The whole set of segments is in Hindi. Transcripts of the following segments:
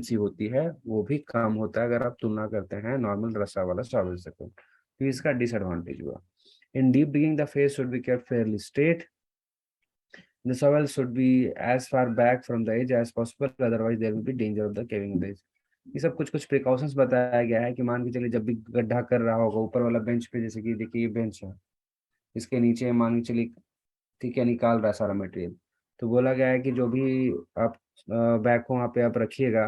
एफिशिएंसी होती है वो भी कम होता है अगर आप तुलना करते हैं नॉर्मल रस्सा वाला शॉवल से। तो इसका डिसएडवांटेज हुआ। इन deep digging the face should be kept Fairlie straight. The shovel should be as far back from the edge as possible, otherwise there will be danger of the caving the edge। ये सब कुछ कुछ प्रिकॉशंस बताया गया है कि मान के चलिए जब भी गड्ढा कर रहा होगा ऊपर वाला बेंच पे, जैसे कि देखिए ये बेंच है, इसके नीचे मान के चलिए ठीक है निकाल रहा है सारा मटेरियल, तो बोला गया है कि जो भी आप बैग को वहाँ पे आप रखिएगा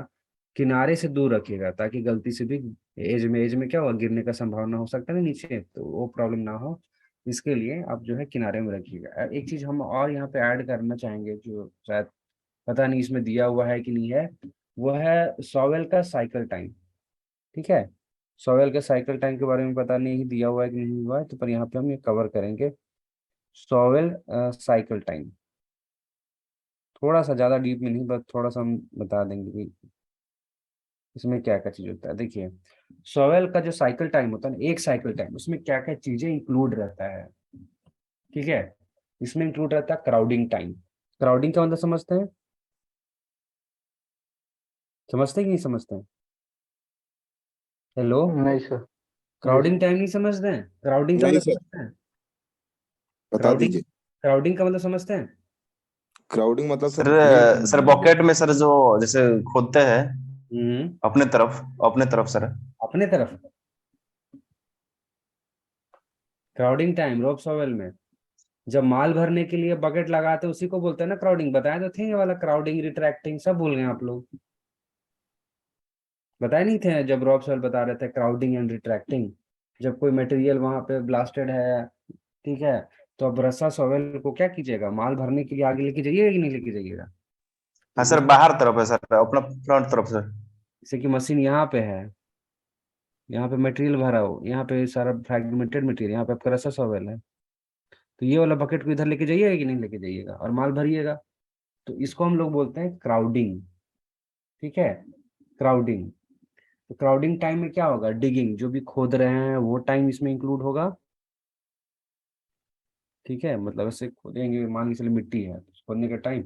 किनारे से दूर रखिएगा, ताकि गलती से भी एज में क्या होगा, गिरने का संभावना हो सकता है ना नीचे, तो वो प्रॉब्लम ना हो, इसके लिए आप जो है किनारे में रखिएगा। एक चीज हम और यहाँ पे ऐड करना चाहेंगे जो शायद पता नहीं इसमें दिया हुआ है कि नहीं है, वो है शॉवेल का साइकिल टाइम। ठीक है, शॉवेल के साइकिल टाइम के बारे में पता नहीं दिया हुआ है कि नहीं हुआ है, तो पर यहाँ पे हम ये कवर करेंगे शॉवेल साइकिल टाइम। थोड़ा सा ज्यादा डीप में नहीं, बस थोड़ा सा हम बता देंगे कि इसमें क्या क्या चीज होता है। देखिए शॉवेल का जो साइकिल टाइम होता है ना, एक साइकिल टाइम, उसमें क्या क्या चीजें इंक्लूड रहता है। ठीक है, इसमें इंक्लूड रहता है क्राउडिंग टाइम। क्राउडिंग का मतलब समझते हैं? समझते हैं कि नहीं समझते हैं? हेलो, नहीं सर। नहीं क्राउडिंग सर। टाइम नहीं समझते हैं? क्राउडिंग का नहीं मतलब सर, समझते हैं? बता क्राउडिंग, दीजिए। क्राउडिंग का मतलब समझते हैं? क्राउडिंग मतलब सर सर भीड़ सर करना। बॉकेट में सर जो जैसे खोदते हैं हम्म। अपने तरफ सर। अपने तरफ क्राउडिंग टाइम रोप शॉवेल में जब माल भरने के लिए बकेट लगाते हैं उसी को बोलते हैं ना क्राउडिंग। बताया तो थे ये वाला क्राउडिंग रिट्रैक्टिंग सब भूल गए आप लोग? बताए नहीं थे जब रॉब सॉवेल बता रहे थे क्राउडिंग एंड रिट्रैक्टिंग? जब कोई मटेरियल वहां पे ब्लास्टेड है, ठीक है, तो अब रस्सा शॉवेल को क्या कीजिएगा, माल भरने के लिए आगे लेके जाइएगा कि नहीं लेके जाइएगा? तो हाँ सर, उस बाहर तरफ है सर, अपना फ्रंट तरफ सर। जैसे कि मशीन यहाँ पे है, यहाँ पे मटेरियल भरा हो, यहाँ पे सारा फ्रैगमेंटेड मटेरियल, यहाँ पे आपका रस्सा शॉवेल है, तो ये वाला बकेट को इधर लेके जाइएगा कि नहीं लेके जाइएगा और माल भरिएगा। तो इसको हम लोग बोलते हैं क्राउडिंग। ठीक है, क्राउडिंग। तो क्राउडिंग टाइम में क्या होगा, डिगिंग जो भी खोद रहे हैं वो टाइम इसमें इंक्लूड होगा। ठीक है, मतलब ऐसे खोदेंगे, मान के चलिए मिट्टी है तो खोदने का टाइम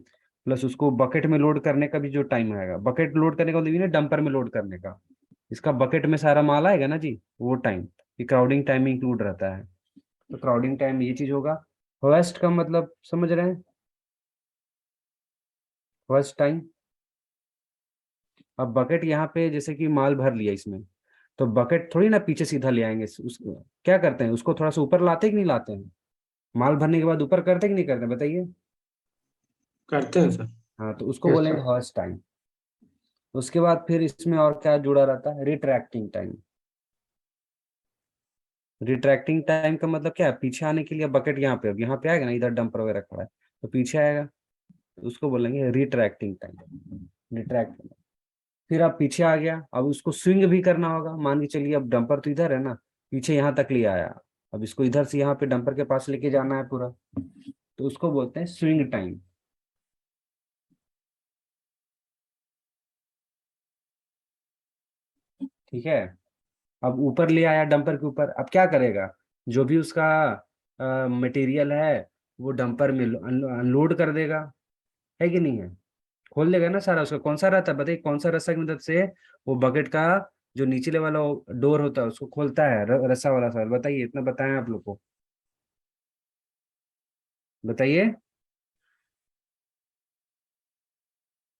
प्लस उसको बकेट में लोड करने का भी जो टाइम आएगा, बकेट लोड करने का मतलब ये ना डंपर में लोड करने का, इसका बकेट में सारा माल आएगा ना जी, वो टाइम ये क्राउडिंग टाइम में इंक्लूड रहता है। तो क्राउडिंग टाइम में ये चीज होगा। होएस्ट का मतलब समझ रहे हैं? होएस्ट टाइम, अब बकेट यहाँ पे जैसे कि माल भर लिया इसमें, तो बकेट थोड़ी ना पीछे सीधा ले आएंगे उसको, क्या करते हैं उसको थोड़ा सा ऊपर लाते कि नहीं लाते हैं? माल भरने के बाद ऊपर करते कि नहीं करते बताइए? करते हैं सर। हाँ, तो उसको यस बोलेंगे सर। Horse time. उसके बाद फिर इसमें और क्या जुड़ा रहता है, रिट्रैक्टिंग टाइम। रिट्रैक्टिंग टाइम का मतलब क्या है, पीछे आने के लिए बकेट यहाँ पे, अब यहाँ पे आएगा ना, इधर डंपर वगैरह खड़ा है तो पीछे आएगा, तो उसको बोलेंगे रिट्रैक्टिंग टाइम। रिट्रैक्ट, फिर आप पीछे आ गया, अब उसको स्विंग भी करना होगा। मान के चलिए अब डंपर तो इधर है ना, पीछे यहाँ तक ले आया, अब इसको इधर से यहाँ पे डंपर के पास लेके जाना है पूरा, तो उसको बोलते हैं स्विंग टाइम। ठीक है, अब ऊपर ले आया डंपर के ऊपर, अब क्या करेगा, जो भी उसका मटेरियल है वो डंपर में अनलोड कर देगा, है कि नहीं है? खोल देगा ना सारा, उसका कौन सा रहता है बताइए, कौन सा रस्सा की मदद से वो बकेट का जो नीचे वाला डोर होता है उसको खोलता है, रस्सा वाला सवाल बताइए, इतना बताएं आप लोग को, बताइए।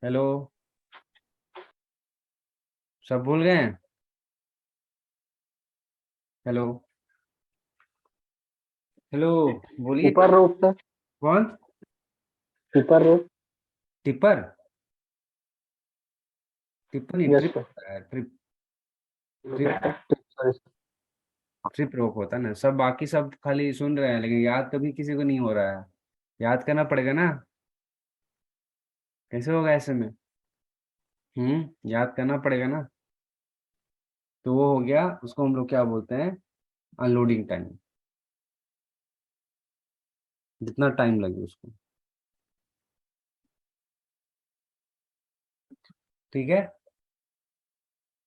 हेलो, सब भूल गए हैं? हेलो, हेलो, बोलिए। ऊपर रोप सर। कौन? ऊपर रोप। टिपर? टिपर नहीं, यस ट्रिप सर। होता है, ट्रिप। ट्रिप, ट्रिप रोप होता है ना, सब बाकी सब खाली सुन रहे हैं लेकिन याद कभी किसी को नहीं हो रहा है, याद करना पड़ेगा ना, कैसे होगा ऐसे में? याद करना पड़ेगा ना। तो वो हो गया, उसको हम लोग क्या बोलते हैं, अनलोडिंग टाइम, जितना टाइम लगे उसको। ठीक है,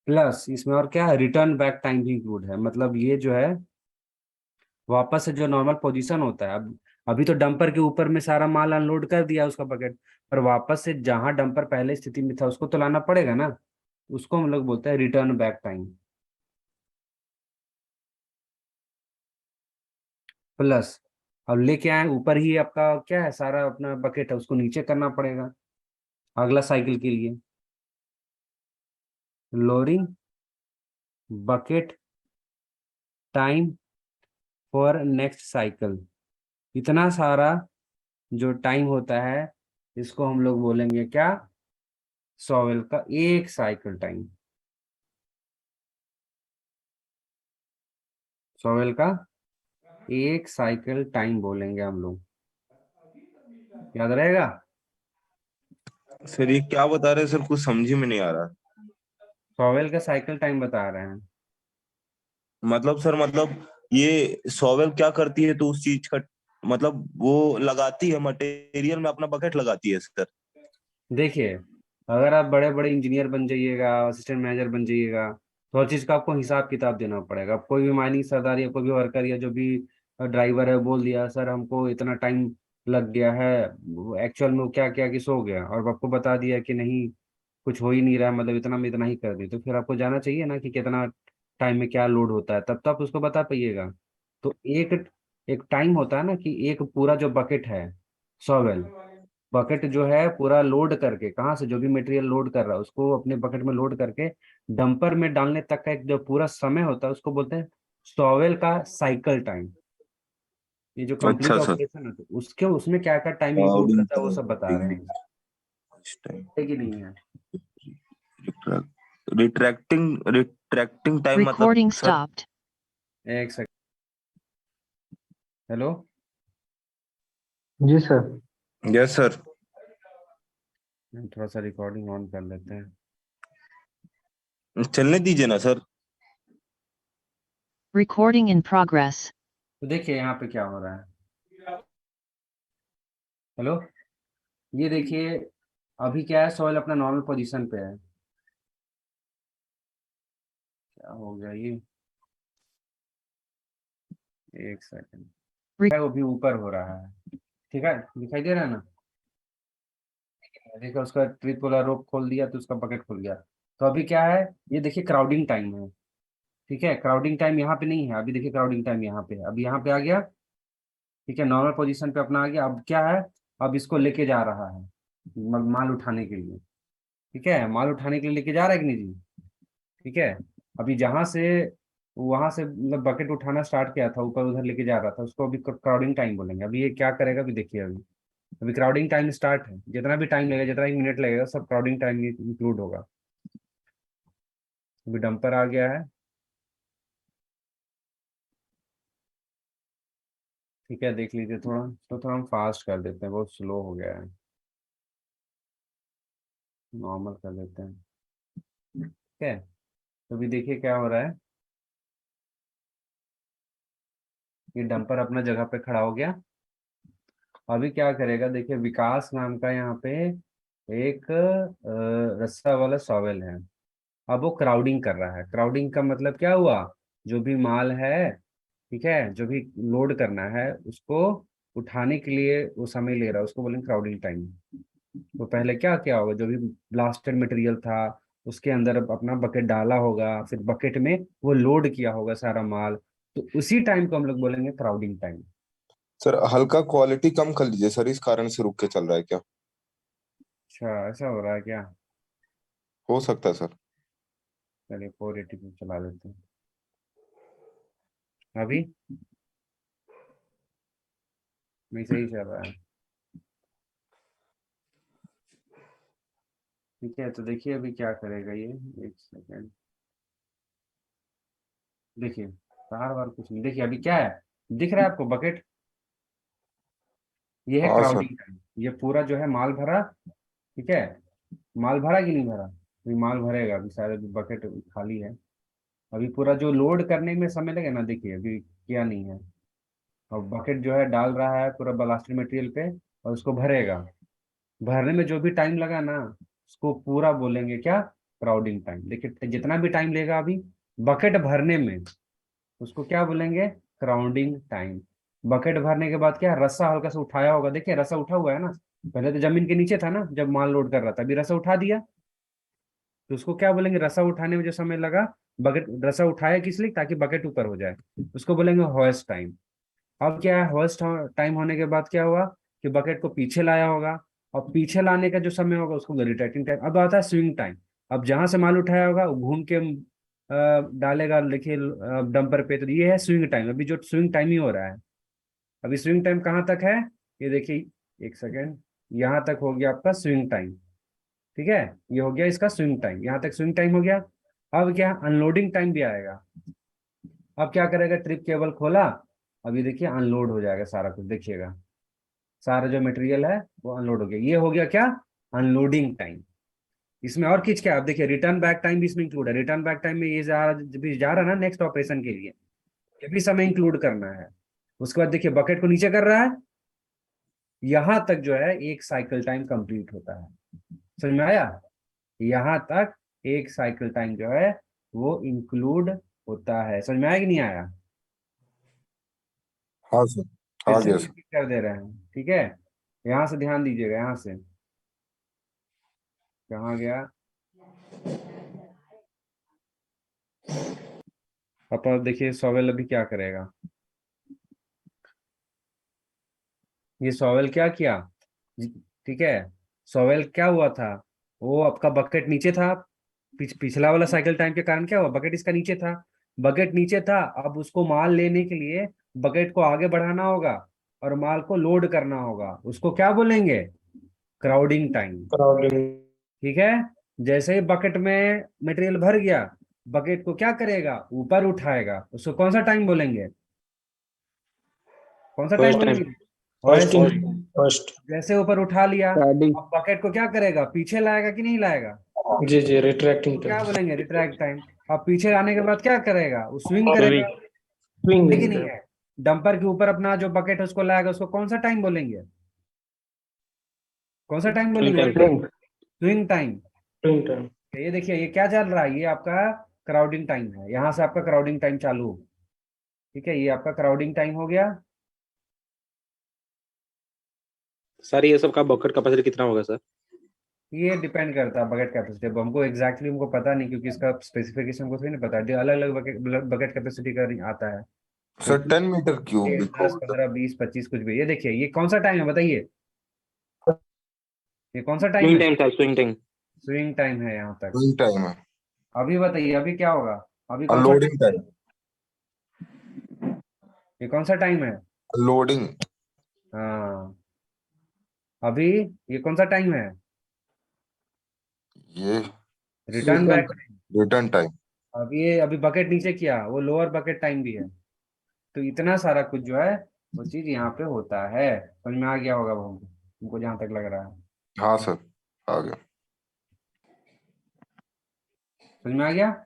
प्लस इसमें और क्या है, रिटर्न बैक टाइम भी इंक्लूड है, मतलब ये जो है वापस से जो नॉर्मल पोजीशन होता है, अब अभी तो डंपर के ऊपर में सारा माल अनलोड कर दिया उसका बकेट, पर वापस से जहां डंपर पहले स्थिति में था उसको तो लाना पड़ेगा ना, उसको हम लोग बोलते हैं रिटर्न बैक टाइम। प्लस अब लेके आए ऊपर ही आपका क्या है, सारा अपना बकेट है, उसको नीचे करना पड़ेगा अगला साइकिल के लिए। Lowering bucket time for next cycle. इतना सारा जो टाइम होता है इसको हम लोग बोलेंगे क्या, सॉवेल का एक साइकिल टाइम। सॉवेल का एक साइकिल टाइम बोलेंगे हम लोग, याद रहेगा। सर ये क्या बता रहे हैं सर, कुछ समझ में नहीं आ रहा। सॉवेल का साइकिल टाइम बता रहे हैं। मतलब सर, मतलब ये सॉवेल क्या करती है तो उस चीज का, मतलब वो लगाती है मटेरियल में अपना बकेट लगाती है सर। देखिए अगर आप बड़े बड़े इंजीनियर बन जाइएगा, असिस्टेंट मैनेजर बन जाइएगा, तो हर चीज़ का आपको हिसाब किताब देना पड़ेगा। अब कोई भी माइनिंग सरदार या कोई भी वर्कर या जो भी ड्राइवर है बोल दिया सर हमको इतना टाइम लग गया है, एक्चुअल में वो क्या क्या कि सो गया और आपको बता दिया कि नहीं कुछ हो ही नहीं रहा है, मतलब इतना में इतना ही कर दी, तो फिर आपको जाना चाहिए ना कि कितना टाइम में क्या लोड होता है, तब तो आप उसको बता पाइएगा। तो एक एक टाइम होता है ना कि एक पूरा जो बकेट है, सॉवेल बकेट जो है पूरा लोड करके, कहाँ से जो भी मटेरियल लोड कर रहा है उसको अपने बकेट में लोड करके डंपर में डालने तक का एक जो पूरा समय होता है उसको बोलते हैं सॉवेल का साइकिल टाइम। ये जो कंप्लीट अच्छा सर। ऑपरेशन है तो उसके उसमें क्या क्या टाइम इंक्लूड क्राउडिंग करता है वो सब बता रहे हैं, टाइम, है कि नहीं है। रिट्रैक्टिंग टाइम मतलब Recording सर। stopped. एक सेकंड, हेलो। जी सर। Yes sir. थोड़ा सा रिकॉर्डिंग ऑन कर लेते हैं। चलने दीजिए ना सर। Recording in progress. तो देखिए यहाँ पे क्या हो रहा है, हेलो। ये देखिए अभी क्या है, सॉइल अपना नॉर्मल पोजीशन पे है। क्या हो गया ये, एक सेकंड, है वो भी ऊपर हो रहा है, ठीक है दिखाई दे रहा है ना। देखो उसका ट्रिप वाला रोप खोल दिया तो उसका बकेट खुल गया। तो अभी क्या है, ये देखिए क्राउडिंग टाइम है, ठीक है। क्राउडिंग टाइम यहाँ पे नहीं है, अभी देखिए क्राउडिंग टाइम यहाँ पे है, अभी यहाँ पे आ गया, ठीक है नॉर्मल पोजीशन पे अपना आ गया। अब क्या है, अब इसको लेके जा रहा है माल उठाने के लिए, ठीक है माल उठाने के लिए लेके जा रहा है कि नहीं जी, ठीक है। अभी जहां से वहां से मतलब बकेट उठाना स्टार्ट किया था ऊपर उधर लेके जा रहा था, उसको अभी क्राउडिंग टाइम बोलेंगे। अभी ये क्या करेगा अभी देखिए, अभी अभी क्राउडिंग टाइम स्टार्ट है, जितना भी टाइम लगेगा जितना भी मिनट लगेगा सब क्राउडिंग टाइम में इंक्लूड होगा। अभी डंपर आ गया है, ठीक है देख लीजिए थोड़ा, तो थोड़ा हम फास्ट कर देते हैं, बहुत स्लो हो गया है, नॉर्मल कर देते हैं, ठीक है। तो अभी देखिए क्या हो रहा है, ये डंपर अपना जगह पे खड़ा हो गया। अभी क्या करेगा देखिए, विकास नाम का यहाँ पे एक रस्सा वाला सॉवेल है। अब वो क्राउडिंग कर रहा है। क्राउडिंग का मतलब क्या हुआ, जो भी माल है, ठीक है जो भी लोड करना है उसको उठाने के लिए वो समय ले रहा है, उसको बोलेंगे क्राउडिंग टाइम। तो पहले क्या क्या होगा, जो भी ब्लास्टेड मटेरियल था उसके अंदर अपना बकेट डाला होगा, फिर बकेट में वो लोड किया होगा सारा माल, तो उसी टाइम को हम लोग बोलेंगे क्राउडिंग टाइम। सर हल्का क्वालिटी कम कर लीजिए सर, इस कारण से रुक के चल रहा है क्या? अच्छा ऐसा हो रहा है क्या, हो सकता है सर। चलिए 480 पे चला लेते हैं अभी, नहीं सही चल रहा है, ठीक है। तो देखिए अभी क्या करेगा ये, एक सेकेंड, देखिए बार बार कुछ नहीं, देखिए अभी क्या है, दिख रहा है आपको बकेट, ये है हाँ सर। Crowding time. ये पूरा जो है माल भरा, ठीक है, माल भरा कि नहीं भरा, अभी माल भरेगा, अभी शायद अभी बकेट खाली है। अभी पूरा जो लोड करने में समय लगेगा ना, देखिए अभी क्या नहीं है, और बकेट जो है डाल रहा है पूरा ब्लास्टेड मटेरियल पे और उसको भरेगा। भरने में जो भी टाइम लगा ना उसको पूरा बोलेंगे क्या, क्राउडिंग टाइम। देखिए जितना भी टाइम लेगा अभी बकेट भरने में उसको क्या बोलेंगे, क्राउडिंग टाइम। बकेट भरने के बाद क्या, रस्सा हल्का से उठाया होगा, देखिए रस्सा उठा हुआ है ना, पहले तो जमीन के नीचे था ना जब माल लोड कर रहा था, अभी रस्सा उठा दिया, तो उसको क्या बोलेंगे, रसा उठाने में जो समय लगा, बकेट रसा उठाया किस लिए, ताकि बकेट ऊपर हो जाए, उसको बोलेंगे होइस्ट टाइम। अब क्या है, होइस्ट टाइम होने के बाद क्या हुआ कि बकेट को पीछे लाया होगा, और पीछे लाने का जो समय होगा उसको रिट्रैक्टिंग टाइम। अब आता है स्विंग टाइम। अब जहां से माल उठाया होगा वो घूम के डालेगा, देखिए डंपर पे, तो ये है स्विंग टाइम। अभी जो स्विंग टाइम ही हो रहा है, अभी स्विंग टाइम कहाँ तक है, ये देखिए, एक सेकेंड, यहाँ तक हो गया आपका स्विंग टाइम। ठीक है, ये हो गया इसका स्विंग टाइम, यहाँ तक स्विंग टाइम हो गया। अब क्या, अनलोडिंग टाइम भी आएगा। अब क्या करेगा, ट्रिप केबल खोला, अभी देखिए अनलोड हो जाएगा सारा कुछ, देखिएगा सारा जो मटेरियल है वो अनलोड हो गया। ये हो गया क्या, अनलोडिंग टाइम। इसमें और किस क्या, आप देखिए रिटर्न बैक टाइम भी इसमें इंक्लूड है। रिटर्न बैक टाइम में ये जा रहा ना नेक्स्ट ऑपरेशन के लिए, ये भी समय इंक्लूड करना है। उसके बाद देखिए बकेट को नीचे कर रहा है, यहां तक जो है एक साइकिल टाइम कंप्लीट होता है। समझ में आया, यहां तक एक साइकिल टाइम जो है वो इंक्लूड होता है। समझ में आया कि नहीं आया, हाँ सर, फिर आ से गया सर। repeat कर दे रहे हैं, ठीक है। यहां से ध्यान दीजिएगा, यहां से कहाँ गया, अब देखिए सॉवेल अभी क्या करेगा। ये सॉवेल क्या किया, ठीक है, सॉवेल क्या हुआ था, वो आपका बकेट नीचे था, पिछला वाला साइकिल टाइम के कारण क्या हुआ, बकेट इसका नीचे था। बकेट नीचे था, अब उसको माल लेने के लिए बकेट को आगे बढ़ाना होगा और माल को लोड करना होगा, उसको क्या बोलेंगे, क्राउडिंग टाइम। क्राउडिंग। ठीक है, जैसे ही बकेट में मटेरियल भर गया, बकेट को क्या करेगा, ऊपर उठाएगा, उसको कौन सा टाइम बोलेंगे, कौन सा टाइम फर्स्ट टाइम। बोलेंगे, फर्स्ट होइस्ट। फर्स्ट। जैसे ऊपर उठा लिया, स्टार्टिंग। अब बकेट को क्या करेगा, पीछे लाएगा कि नहीं लाएगा, जी जी, रिट्रैक्टिंग तो क्या टाइम। बोलेंगे, रिट्रैक्ट टाइम। अब पीछे लाने के बाद क्या करेगा, वो स्विंग करेगा, है कि स्विंग। नहीं है। डंपर के ऊपर अपना जो बकेट है उसको लाएगा, उसको कौन सा टाइम बोलेंगे, कौन सा टाइम बोलेंगे, swing. Swing time. Swing time. ये देखिए ये क्या चल रहा है, ये आपका क्राउडिंग टाइम है, यहाँ से आपका क्राउडिंग टाइम चालू। ठीक है, ये आपका क्राउडिंग टाइम हो गया। सर ये सब का बकेट कैपेसिटी कितना होगा सर? ये डिपेंड करता है बकेट कैपेसिटी, अब हमको एग्जैक्टली हमको पता नहीं, क्योंकि इसका स्पेसिफिकेशन को थोड़ी नहीं पता, अलग अलग बकेट कैपेसिटी का आता है। सर 10 मीटर क्यूब 10, 15, 20, 25 कुछ भी। ये देखिए ये कौन सा टाइम है बताइए, ये कौन सा टाइम स्विंग है, time sir, swing time. Swing time है यहाँ तक। वही टाइम है। अभी बताइए अभी क्या होगा, अभी कौन सा अनलोडिंग टाइम। ये कौन सा टाइम है, लोडिंग। हाँ, अभी ये कौन सा टाइम है, ये रिटर्न बैक। Return time. अभी बकेट नीचे किया, वो लोअर बकेट टाइम भी है। तो इतना सारा कुछ जो है वो चीज यहाँ पे होता है। समझ में आ गया होगा वो हमको जहां तक लग रहा है, हाँ सर, आ गया। समझ में आ गया।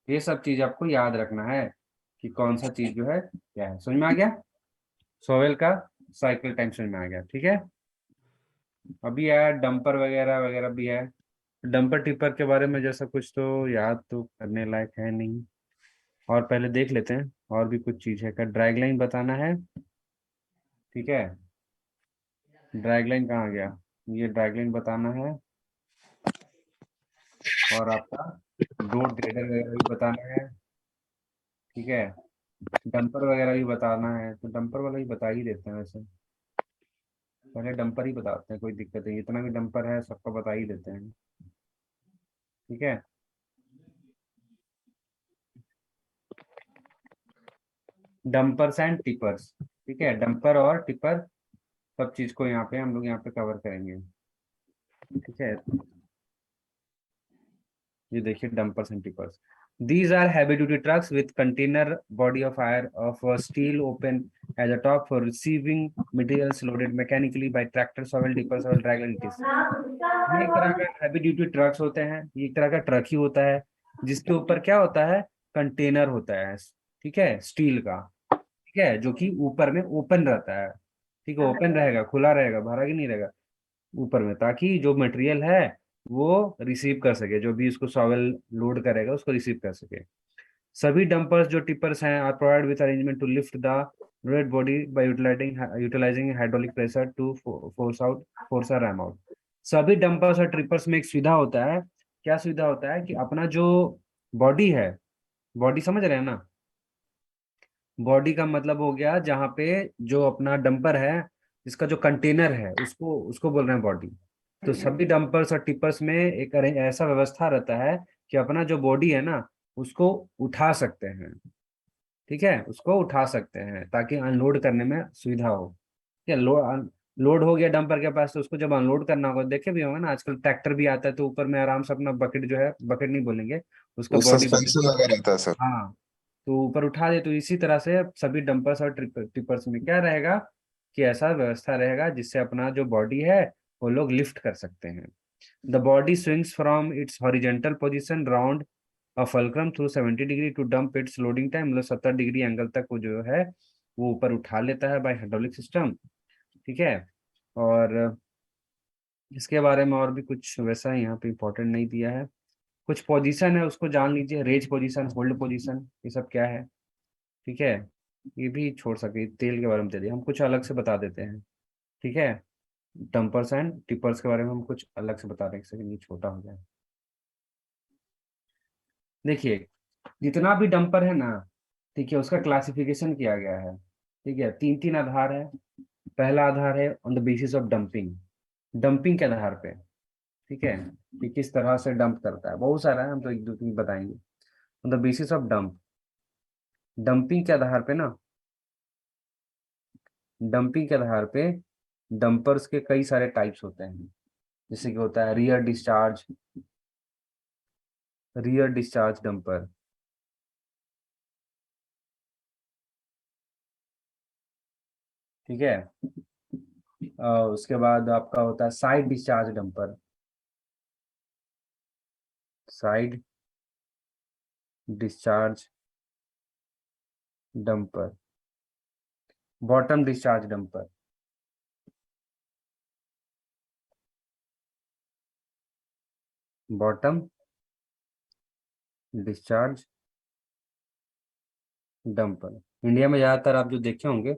ये सब चीज आपको याद रखना है कि कौन सा चीज जो है क्या है। समझ में आ गया, सोवेल का साइकिल टाइम समझ में आ गया, ठीक है। अभी है डंपर वगैरह वगैरह भी है। डंपर टिपर के बारे में जैसा कुछ तो याद तो करने लायक है नहीं, और पहले देख लेते हैं और भी कुछ चीज है। क्या ड्रैग लाइन बताना है, ठीक है, ड्रैग लाइन कहाँ गया, ये ड्रैग लाइन बताना है, और आपका लोड ग्रेडर वगैरह भी बताना है, ठीक है। डंपर वगैरह भी बताना है, तो डंपर वाला ही बता ही देते हैं वैसे, पहले डंपर ही बताते हैं, कोई दिक्कत नहीं, इतना भी डंपर है सबका बता ही देते हैं, ठीक है। डंपर्स एंड टिपर्स, ठीक है, डंपर और टिपर सब चीज को यहाँ पे हम लोग यहाँ पे कवर करेंगे, ठीक है। ये देखिए dumpers and tippers, these are heavy duty trucks with container body of iron of steel open at the top for receiving materials loaded mechanically by tractor, shovel, tipper, shovel, drag and it is। ये एक तरह का हैवी ड्यूटी ट्रक्स होते हैं, ये एक तरह का ट्रक ही होता है जिसके ऊपर क्या होता है, कंटेनर होता है, ठीक है, स्टील का, ठीक है, जो कि ऊपर में ओपन रहता है, ठीक है, ओपन रहेगा, खुला रहेगा, भरा कि नहीं रहेगा ऊपर में, ताकि जो मटेरियल है वो रिसीव कर सके, जो भी उसको शॉवेल लोड करेगा उसको रिसीव कर सके। सभी डंपर्स जो टिपर्स हैं are provide with arrangement to lift the loaded body by utilising hydraulic pressure to force out, force ram out. सभी डंपर्स और ट्रिपर्स में एक सुविधा होता है। क्या सुविधा होता है कि अपना जो बॉडी है, बॉडी समझ रहे हैं ना, बॉडी का मतलब हो गया जहाँ पे जो अपना डंपर है, जिसका जो कंटेनर है, उसको उसको बोल रहे हैं बॉडी। तो सभी डंपर्स और टिपर्स में एक ऐसा व्यवस्था रहता है कि अपना जो बॉडी है ना, उसको उठा सकते हैं। ठीक है, उसको उठा सकते हैं ताकि अनलोड करने में सुविधा हो। क्या लोड हो गया डंपर के पास, तो उसको जब अनलोड करना होगा, देखे भी होंगे ना आजकल ट्रैक्टर भी आता है, तो ऊपर में आराम से अपना बकेट जो है, बकेट नहीं बोलेंगे, उसका वो बॉडी, सस्पेंशन लगा रहता है सर। हाँ, तो ऊपर उठा दे। तो इसी तरह से सभी डंपर्स और टिपर्स में क्या रहेगा कि ऐसा व्यवस्था रहेगा जिससे अपना जो बॉडी है वो लोग लिफ्ट कर सकते हैं। The body swings from its horizontal position round a fulcrum through 70 degree to dump its loading time. मतलब 70 डिग्री एंगल तक वो जो है वो ऊपर उठा लेता है बाय हाइड्रोलिक सिस्टम। ठीक है, और इसके बारे में और भी कुछ वैसा यहाँ पे इम्पोर्टेंट नहीं दिया है। कुछ पोजीशन है उसको जान लीजिए, रेज पोजीशन, होल्ड पोजीशन, ये सब क्या है। ठीक है, ये भी छोड़ सके, तेल के बारे में दे दिया, हम कुछ अलग से बता देते हैं। ठीक है, डंपर्स एंड टिपर्स के बारे में हम कुछ अलग से बता रहे हैं, एक सेकंड ये छोटा हो जाए। देखिए, जितना भी डंपर है ना, ठीक है, उसका क्लासिफिकेशन किया गया है। ठीक है, तीन तीन आधार है। पहला आधार है on the basis of dumping, dumping के आधार पे। ठीक है, कि किस तरह से डंप करता है, बहुत सारा है, हम तो एक दो तीन बताएंगे। On the basis of dump, dumping के आधार पे ना, डंपिंग के आधार पे डंपर्स के कई सारे टाइप्स होते हैं। जैसे कि होता है रियर डिस्चार्ज डंपर। ठीक है, उसके बाद आपका होता है side discharge dumper, side discharge dumper. Bottom discharge dumper, bottom discharge dumper. India में ज्यादातर आप जो देखे होंगे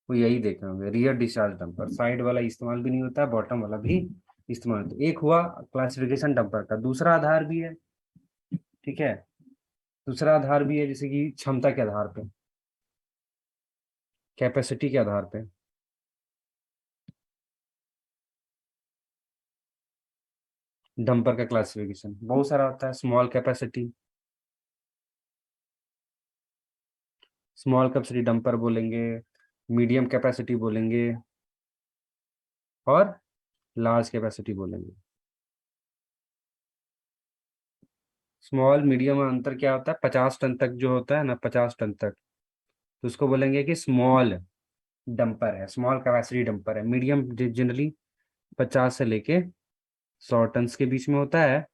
वो यही देखे होंगे, रियर डिस्चार्ज डंपर। साइड वाला इस्तेमाल भी नहीं होता है, बॉटम वाला भी इस्तेमाल होता है। एक हुआ क्लासिफिकेशन डंपर का। दूसरा आधार भी है। ठीक है, दूसरा आधार भी है, जैसे कि क्षमता के आधार पे, कैपेसिटी के आधार पे। डंपर का क्लासिफिकेशन बहुत सारा होता है। स्मॉल कैपेसिटी डंपर बोलेंगे, मीडियम कैपेसिटी बोलेंगे, और लार्ज कैपेसिटी बोलेंगे। स्मॉल मीडियम में अंतर क्या होता है, 50 टन तक जो होता है ना, 50 टन तक, तो उसको बोलेंगे कि स्मॉल डंपर है, स्मॉल कैपेसिटी डंपर है। मीडियम जनरली 50 से लेके 100 टन के बीच में होता है,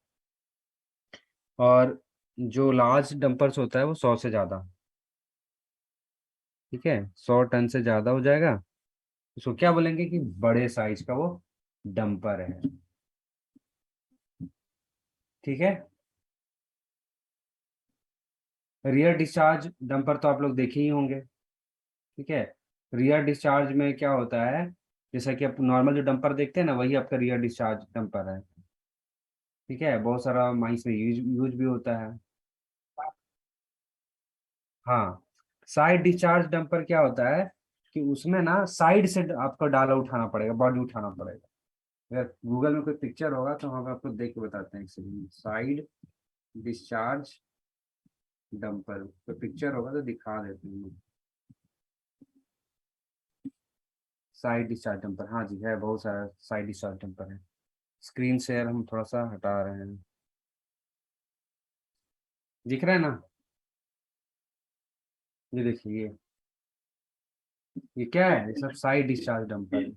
और जो लार्ज डंपर्स होता है वो 100 से ज़्यादा। ठीक है, 100 टन से ज़्यादा हो जाएगा, उसको क्या बोलेंगे कि बड़े साइज का वो डंपर है। ठीक है, रियर डिस्चार्ज डंपर तो आप लोग देखे ही होंगे। ठीक है, रियर डिस्चार्ज में क्या होता है, जैसा कि आप नॉर्मल जो डंपर देखते हैं ना, वही आपका रियर डिस्चार्ज डंपर है। ठीक है, बहुत सारा माइंस में यूज भी होता है। हाँ, साइड डिस्चार्ज डंपर क्या होता है कि उसमें ना साइड से आपको डाला उठाना पड़ेगा, बॉडी उठाना पड़ेगा। अगर गूगल में कोई पिक्चर होगा तो हम आपको देख के बताते हैं। साइड डिस्चार्ज डंपर तो पिक्चर होगा तो दिखा देते हैं। साइड डिस्चार्ज डंपर, हाँ जी, है, बहुत सारा साइड डिस्चार्ज डंपर है। स्क्रीन शेयर हम थोड़ा सा हटा रहे हैं, दिख रहा है ना, ये देखिए, ये क्या है, ये सब साइड डिस्चार्ज डंपर है।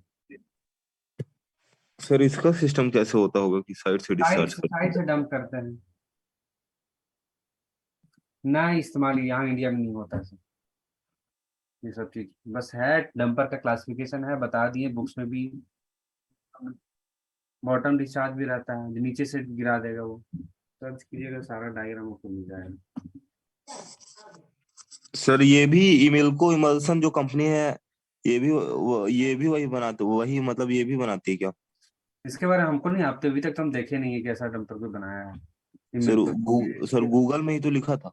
सर इसका सिस्टम कैसे होता होगा कि साइड से डिस्चार्ज कर? साइड से डंप करते हैं ना, इस्तेमाल यहाँ इंडिया में नहीं होता है ये सब चीज। बस है, डंपर का क्लासिफिकेशन है, बता दिए बुक्स में भी। बॉटम डिस्चार्ज भी रहता है, जो नीचे से गिरा देगा वो, सर्च कीजिएगा, सारा डायग्राम आपको मिल जाएगा। सर ये भी इमेल्को इमल्सन जो कंपनी है, ये भी वही बनाते, वही मतलब ये भी बनाती है क्या? इसके बारे में हमको नहीं, आप तो अभी तक तो हम देखे नहीं है कि ऐसा डंपर कोई बनाया है। ये सर मेरे को- सर गूगल में ही तो लिखा था।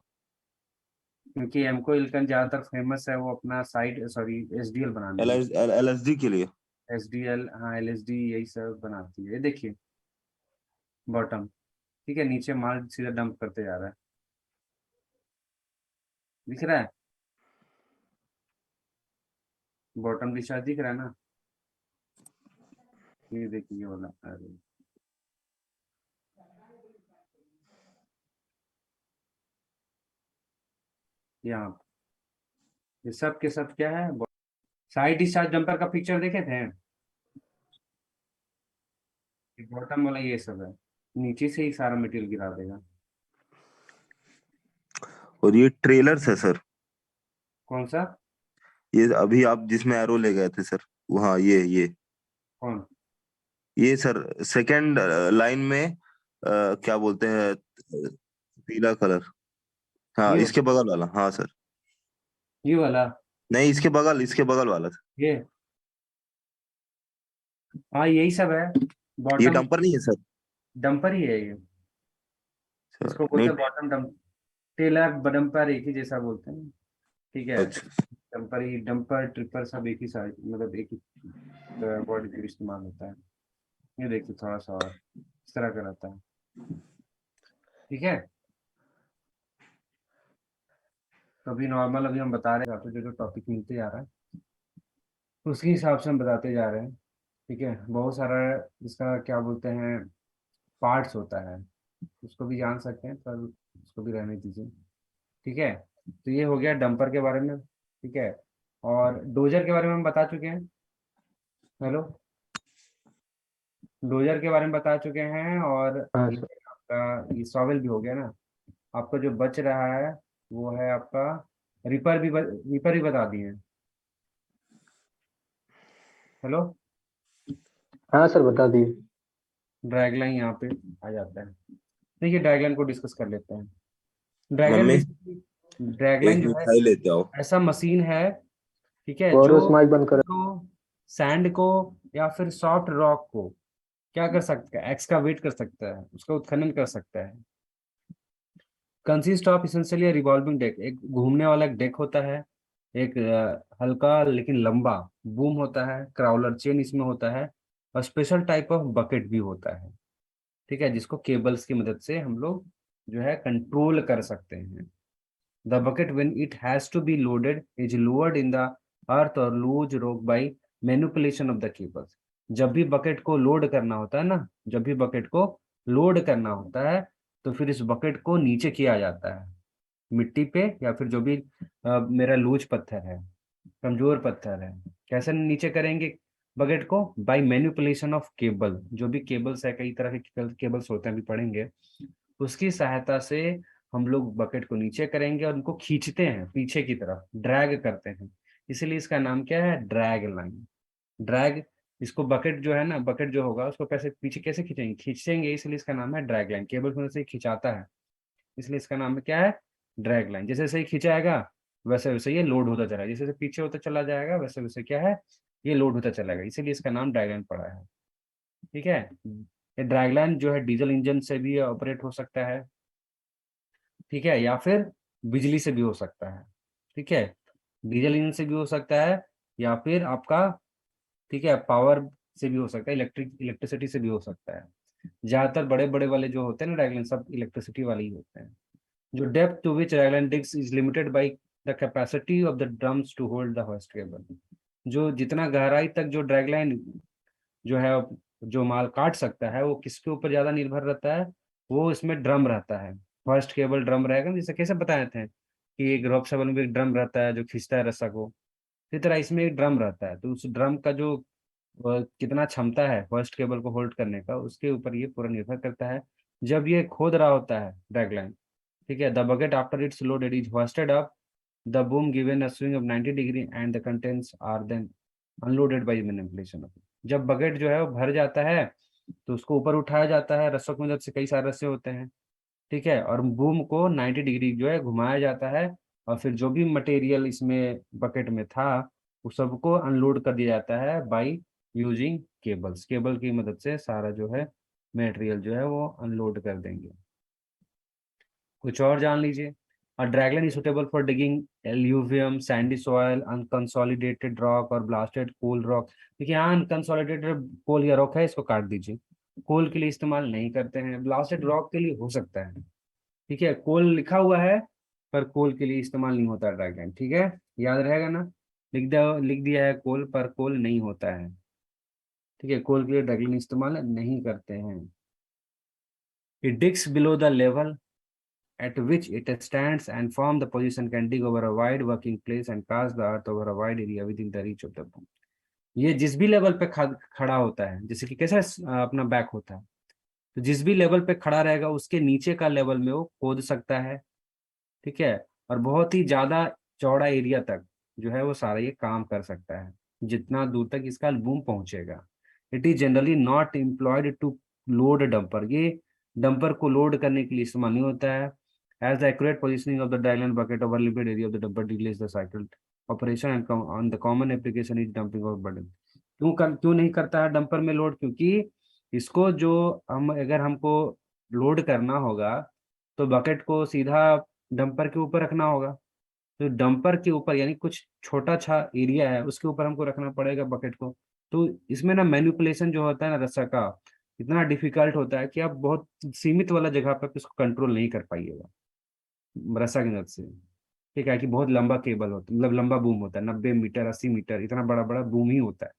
क्योंकि एमको इल्कन ज्यादातर फेमस है वो अपना साइड, सॉरी, एसडीएल बनाने में। LSD के लिए। एसडीएल, हाँ, एलएसडी यही सब बनाती है। ये देखिए बॉटम, ठीक है, नीचे माल सीधा डंप करते जा रहा है, दिख रहा है? बॉटम डिस्चार्ज दिख रहा है ना? ये देखिए ये वाला, अरे यहाँ पे। ये सब के सब क्या है? साइड डिस्चार्ज डंपर का पिक्चर देखे थे? बॉटम वाला ये सब है, नीचे से ही सारा मटेरियल गिरा देगा। और ये ट्रेलर्स है सर। कौन सा? ये अभी आप जिसमें एरो ले गए थे सर, वहाँ ये कौन? ये सर सेकंड लाइन में क्या बोलते हैं, पीला कलर। हाँ ये इसके बगल वाला, हाँ सर। ये वाला, नहीं इसके बगल वाला सर। ये, हाँ यही सब है। ये बॉटम डंपर नहीं है सर। डंपर ही है ये, इसको बोलते नहीं। हैं बॉटम डंप। टेलर डंपर एक ही जैसा बोलते हैं, ठीक है। अच्छा डंपर ही, डंपर ट्रिपर सब एक ही साइज, मतलब एक ही बॉडी पे इस्तेमाल होता है। ये देखिए थोड़ा सा और इस तरह का रहता है, ठीक है। तो अभी नॉर्मल अभी हम बता रहे हैं, आपको जो जो टॉपिक मिलते जा रहा है उसके हिसाब से हम बताते जा रहे हैं, ठीक है। बहुत सारा इसका क्या बोलते हैं पार्ट्स होता है, उसको भी जान सकते हैं, पर उसको भी रहने दीजिए, ठीक है। तो ये हो गया डंपर के बारे में, ठीक है। और डोजर के बारे में हम बता चुके हैं। हेलो, डोजर के बारे में बता चुके हैं। और हाँ ये सर। आपका ये सॉवेल भी हो गया ना। आपका जो बच रहा है वो है आपका रिपर भी, रिपर भी बता दिए। हेलो, हाँ सर, बता दिए। ड्रैग लाइन यहाँ पे आ जाता है। देखिए ड्रैग लाइन को डिस्कस कर लेते हैं। Drag line mummy basically, drag एक लाइन जो है मिठाई लेते आओ। ऐसा मशीन है, ठीक है, और जो उस माइक बंद कर। सैंड को या फिर सॉफ्ट रॉक को क्या कर सकता है, एक्सकावेट कर सकता है, उसका उत्खनन कर सकता है। Consist of essentially revolving deck, एक घूमने वाला एक डेक होता है, एक हल्का लेकिन लंबा बूम होता है, क्राउलर चेन इसमें होता है, और स्पेशल टाइप ऑफ बकेट भी होता है, ठीक है, जिसको केबल्स की मदद से हम लोग जो है कंट्रोल कर सकते हैं। The bucket when it has to be loaded is lowered in the earth और loose rock by manipulation of the cables. जब भी बकेट को लोड करना होता है ना, जब भी बकेट को लोड करना होता है तो फिर इस बकेट को नीचे किया जाता है मिट्टी पे, या फिर जो भी मेरा लूज पत्थर है, कमजोर पत्थर है। कैसे नीचे करेंगे बकेट को? बाय मैनिपुलेशन ऑफ केबल, जो भी केबल्स है, कई तरह के केबल्स होते हैं, अभी पढ़ेंगे। उसकी सहायता से हम लोग बकेट को नीचे करेंगे और उनको खींचते हैं पीछे की तरफ, ड्रैग करते हैं। इसलिए इसका नाम क्या है? Drag line. ड्रैग, इसको बकेट जो है ना, बकेट जो होगा उसको कैसे पीछे कैसे खींचेंगे, खींचेंगे, इसलिए इसका नाम है ड्रैग लाइन। केबल की मदद से खिंचाता है, इसलिए इसका नाम है क्या है? Drag line. जैसे जैसे ही खिंचाएगा वैसे वैसे ये लोड होता चला, जैसे जैसे पीछे होता चला जाएगा वैसे वैसे क्या है, ये लोड होता चलेगा, इसीलिए इसका नाम ड्रैग लाइन पड़ा है, ठीक है। ये ड्रैग लाइन जो है डीजल इंजन से भी ऑपरेट हो सकता है, ठीक है, या फिर बिजली से भी हो सकता है, ठीक है। डीजल इंजन से भी हो सकता है, या फिर आपका, ठीक है, पावर से भी हो सकता है, इलेक्ट्रिसिटी से भी हो सकता है। ज्यादातर बड़े बड़े वाले जो होते हैं ना ड्रैगलाइन, सब इलेक्ट्रिसिटी वाले ही होते हैं। जो depth to which dragline digs is limited by the capacity of the drums to hold the hoist cable. जो जितना गहराई तक जो ड्रैगलाइन जो है, जो माल काट सकता है, वो किसके ऊपर ज्यादा निर्भर रहता है? वो इसमें ड्रम रहता है, फर्स्ट केबल ड्रम रहेगा, जैसे कैसे बताए थे कि एक रॉक सेबल में एक ड्रम रहता है जो खींचता है रस्सा को, इसी तरह इसमें एक ड्रम रहता है। तो उस ड्रम का जो कितना क्षमता है फर्स्ट केबल को होल्ड करने का, उसके ऊपर ये पूरा निर्भर करता है। जब ये खोद रहा होता है ड्रैगलाइन, ठीक है, the bucket after its loaded is hoisted up the boom given a swing of 90 degree and the contents are then unloaded by manipulation of. जब बकेट जो है वो भर जाता है तो उसको ऊपर उठाया जाता है रस्सों की मदद से, कई सारे रस्से होते हैं, ठीक है, और बूम को 90 डिग्री जो है घुमाया जाता है, और फिर जो भी मटेरियल इसमें बकेट में था वो सबको अनलोड कर दिया जाता है बाई यूजिंग केबल्स, केबल की मदद से सारा जो है मटेरियल जो है वो अनलोड कर देंगे। कुछ और जान लीजिए। A dragline is suitable for digging alluvium, sandy soil, unconsolidated rock और blasted coal rock। देखिए यहाँ unconsolidated coal या rock है, इसको काट दीजिए। कोल के लिए इस्तेमाल नहीं करते हैं, ब्लास्टेड रॉक के लिए हो सकता है। ठीक है, कोल लिखा हुआ है पर कोल के लिए इस्तेमाल नहीं होता ड्रैगलाइन। ठीक है, याद रहेगा ना, लिख दिया है कोल पर कोल नहीं होता है। ठीक है, कोल के लिए ड्रैगलाइन इस्तेमाल नहीं करते हैं। It digs below the level at which it stands and form the position, can dig over a wide working place and cast the earth over a wide area within the reach of the boom। ये जिस भी लेवल पे खड़ा होता है, जैसे कि कैसे अपना बैक होता है, तो जिस भी लेवल पे खड़ा रहेगा उसके नीचे का लेवल में वो खोद सकता है। ठीक है, और बहुत ही ज्यादा चौड़ा एरिया तक जो है वो सारा ये काम कर सकता है, जितना दूर तक इसका बूम पहुंचेगा। It is generally not employed to load dumper, ये डंपर को लोड करने के लिए इस्तेमाल नहीं होता है। As the accurate positioning of the dragline bucket over limited area of the dumper delays the cycle operation and on the common application is dumping of burden। क्यों नहीं करता है डंपर में लोड? क्योंकि इसको जो अगर हमको लोड करना होगा तो बकेट को सीधा डंपर के ऊपर रखना होगा। तो डंपर के ऊपर यानी कुछ छोटा सा एरिया है उसके ऊपर हमको रखना पड़ेगा बकेट को। तो इसमें ना मैनिपुलेशन जो होता है ना रस्सा का, इतना डिफिकल्ट होता है कि आप बहुत सीमित वाला जगह पर इसको कंट्रोल नहीं कर पाइएगा रस्सा की मदद से। ठीक है, कि बहुत लंबा केबल होता है, मतलब लंबा बूम होता है, 90 मीटर 80 मीटर, इतना बड़ा बड़ा बूम ही होता है।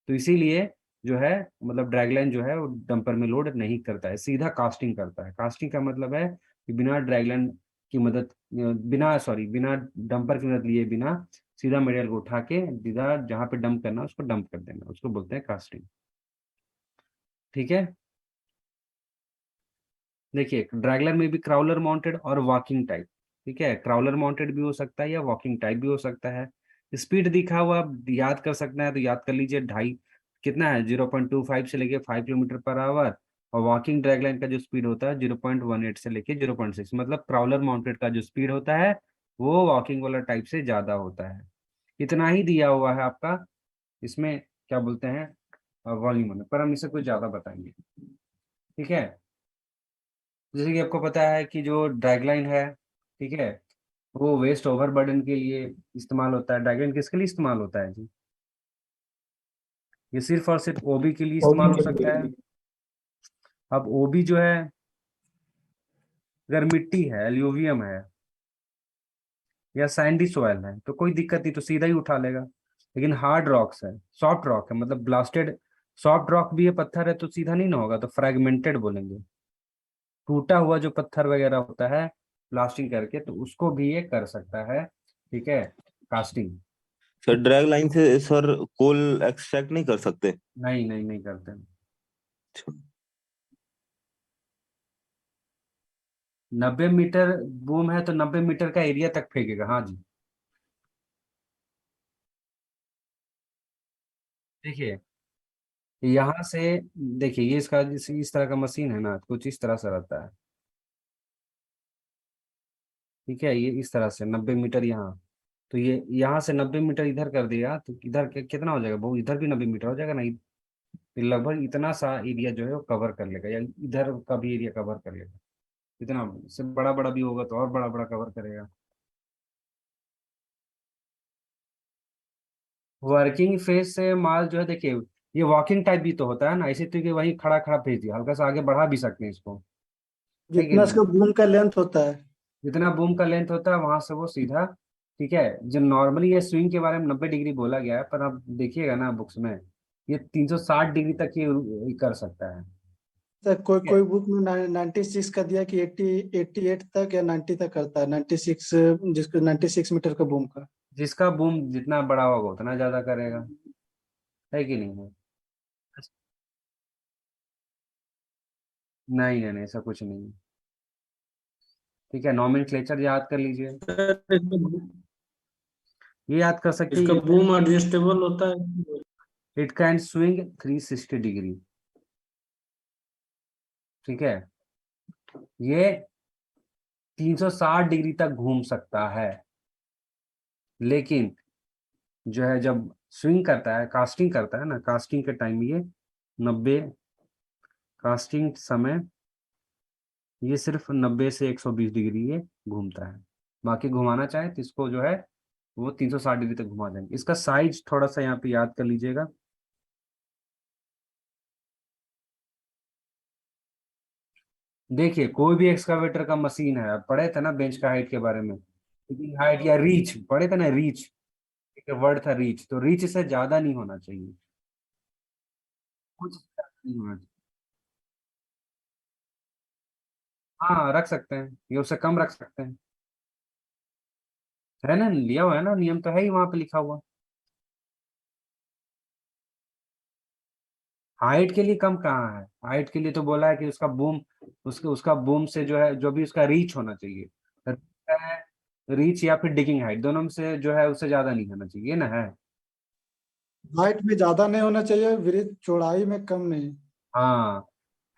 तो इसीलिए जो है मतलब ड्रैगलाइन जो है वो डंपर में लोड नहीं करता है, सीधा कास्टिंग करता है। कास्टिंग का मतलब है कि बिना ड्रैगलाइन की मदद, बिना डंपर की मदद लिए बिना सीधा मटेरियल को उठा के सीधा जहाँ पे डंप करना उसको डंप कर देना, उसको बोलते हैं कास्टिंग। ठीक है, देखिए ड्रैगलर में भी क्राउलर माउंटेड और वॉकिंग टाइप। ठीक है, क्राउलर माउंटेड भी हो सकता है या वॉकिंग टाइप भी हो सकता है। स्पीड दिखा हुआ आप याद कर सकते हैं तो याद कर लीजिए, ढाई कितना है 0.25 से लेके 5 किलोमीटर पर आवर। और वॉकिंग ड्रैगलाइन का जो स्पीड होता है 0.18 से लेके 0.6, मतलब क्राउलर माउंटेड का जो स्पीड होता है वो वॉकिंग वाला टाइप से ज्यादा होता है। इतना ही दिया हुआ है आपका इसमें, क्या बोलते हैं, वॉल्यूम में, पर हम इसे कुछ ज्यादा बताएंगे। ठीक है, जैसे कि आपको पता है कि जो ड्रैगलाइन है, ठीक है, वो वेस्ट ओवरबर्डन के लिए इस्तेमाल होता है। ड्रैगलाइन किसके लिए इस्तेमाल होता है जी? ये सिर्फ और सिर्फ ओबी के लिए इस्तेमाल हो सकता है। अब ओबी जो है अगर मिट्टी है, एल्यूवियम है या सैंडी सॉइल है तो कोई दिक्कत नहीं, तो सीधा ही उठा लेगा। लेकिन हार्ड रॉक्स है, सॉफ्ट रॉक है, मतलब ब्लास्टेड सॉफ्ट रॉक भी है, पत्थर है, तो सीधा नहीं ना होगा, तो फ्रैगमेंटेड बोलेंगे। टूटा हुआ जो पत्थर वगैरह होता है ब्लास्टिंग करके, तो उसको भी ये कर सकता है। ठीक है, कास्टिंग। सर ड्रैग लाइन से सर कोल एक्सट्रैक्ट नहीं कर सकते? नहीं नहीं नहीं करते। 90 मीटर बूम है तो 90 मीटर का एरिया तक फेंकेगा। हाँ जी, देखिए यहाँ से, देखिए ये इसका इस तरह का मशीन है ना, कुछ इस तरह से रहता है। ठीक है, ये इस तरह से 90 मीटर यहाँ, तो ये यहाँ से 90 मीटर इधर कर दिया तो इधर कितना हो जाएगा, बहुत इधर भी 90 मीटर हो जाएगा ना, ये लगभग इतना सा एरिया जो है वो कवर कर लेगा, या इधर का भी एरिया कवर कर लेगा। इतना इससे बड़ा बड़ा भी होगा तो और बड़ा बड़ा कवर करेगा। वर्किंग फेज से माल जो है, देखिए ये वॉकिंग टाइप भी तो होता है ना, इसी तरीके वही खड़ा खड़ा भेज दिया, हल्का सा आगे बढ़ा भी सकते हैं इसको, है कि जितना नहीं? इसका बूम का लेंथ होता है। जितना बूम का लेंथ होता है वहां से वो सीधा। ठीक है, जो नॉर्मली ये स्विंग के बारे में 90 डिग्री बोला गया है, पर आप देखिएगा ना बुक्स में, ये 360 डिग्री तक ये कर सकता है। तो कोई ठीक है, कोई बुक में 96 का दिया कि 88 तक या 90 तक करता है, 96, जिसको 96 मीटर का बूम का। जिसका बूम जितना बड़ा होगा उतना ज्यादा करेगा, है कि नहीं है? नहीं नहीं नहीं, ऐसा कुछ नहीं है। ठीक है, नॉमेनक्लेचर याद कर लीजिए, ये याद कर सकते इसका हैं। बूम एडजस्टेबल होता है। It can swing 360 degree. ठीक है, ये 360 डिग्री तक घूम सकता है, लेकिन जो है जब स्विंग करता है, कास्टिंग करता है ना, कास्टिंग के टाइम ये 90, कास्टिंग समय ये सिर्फ 90 से 120 डिग्री ये घूमता है। बाकी घुमाना चाहे तो इसको जो है वो 360 डिग्री तक घुमा देंगे। इसका साइज थोड़ा सा यहाँ पे याद कर लीजिएगा। देखिए कोई भी एक्सकावेटर का मशीन है, आप पढ़े थे ना बेंच का हाइट के बारे में, लेकिन हाइट या रीच पढ़े थे ना, रीच एक वर्ड था रीच, तो रीच से ज्यादा नहीं होना चाहिए, कुछ ज्यादा नहीं होना चाहिए। हाँ रख सकते हैं, ये उससे कम रख सकते हैं, है ना, लिया हुआ है ना, नियम तो है ही वहां पे लिखा हुआ। हाइट के लिए कम कहाँ है, हाइट के लिए तो बोला है कि उसका बूम, उसका बूम से जो है जो भी उसका रीच होना चाहिए, रीच या फिर डिगिंग हाइट दोनों में से जो है उससे ज्यादा नहीं होना चाहिए ना, है। हाइट में ज्यादा नहीं होना चाहिए, ब्रिज चौड़ाई में कम नहीं। हाँ,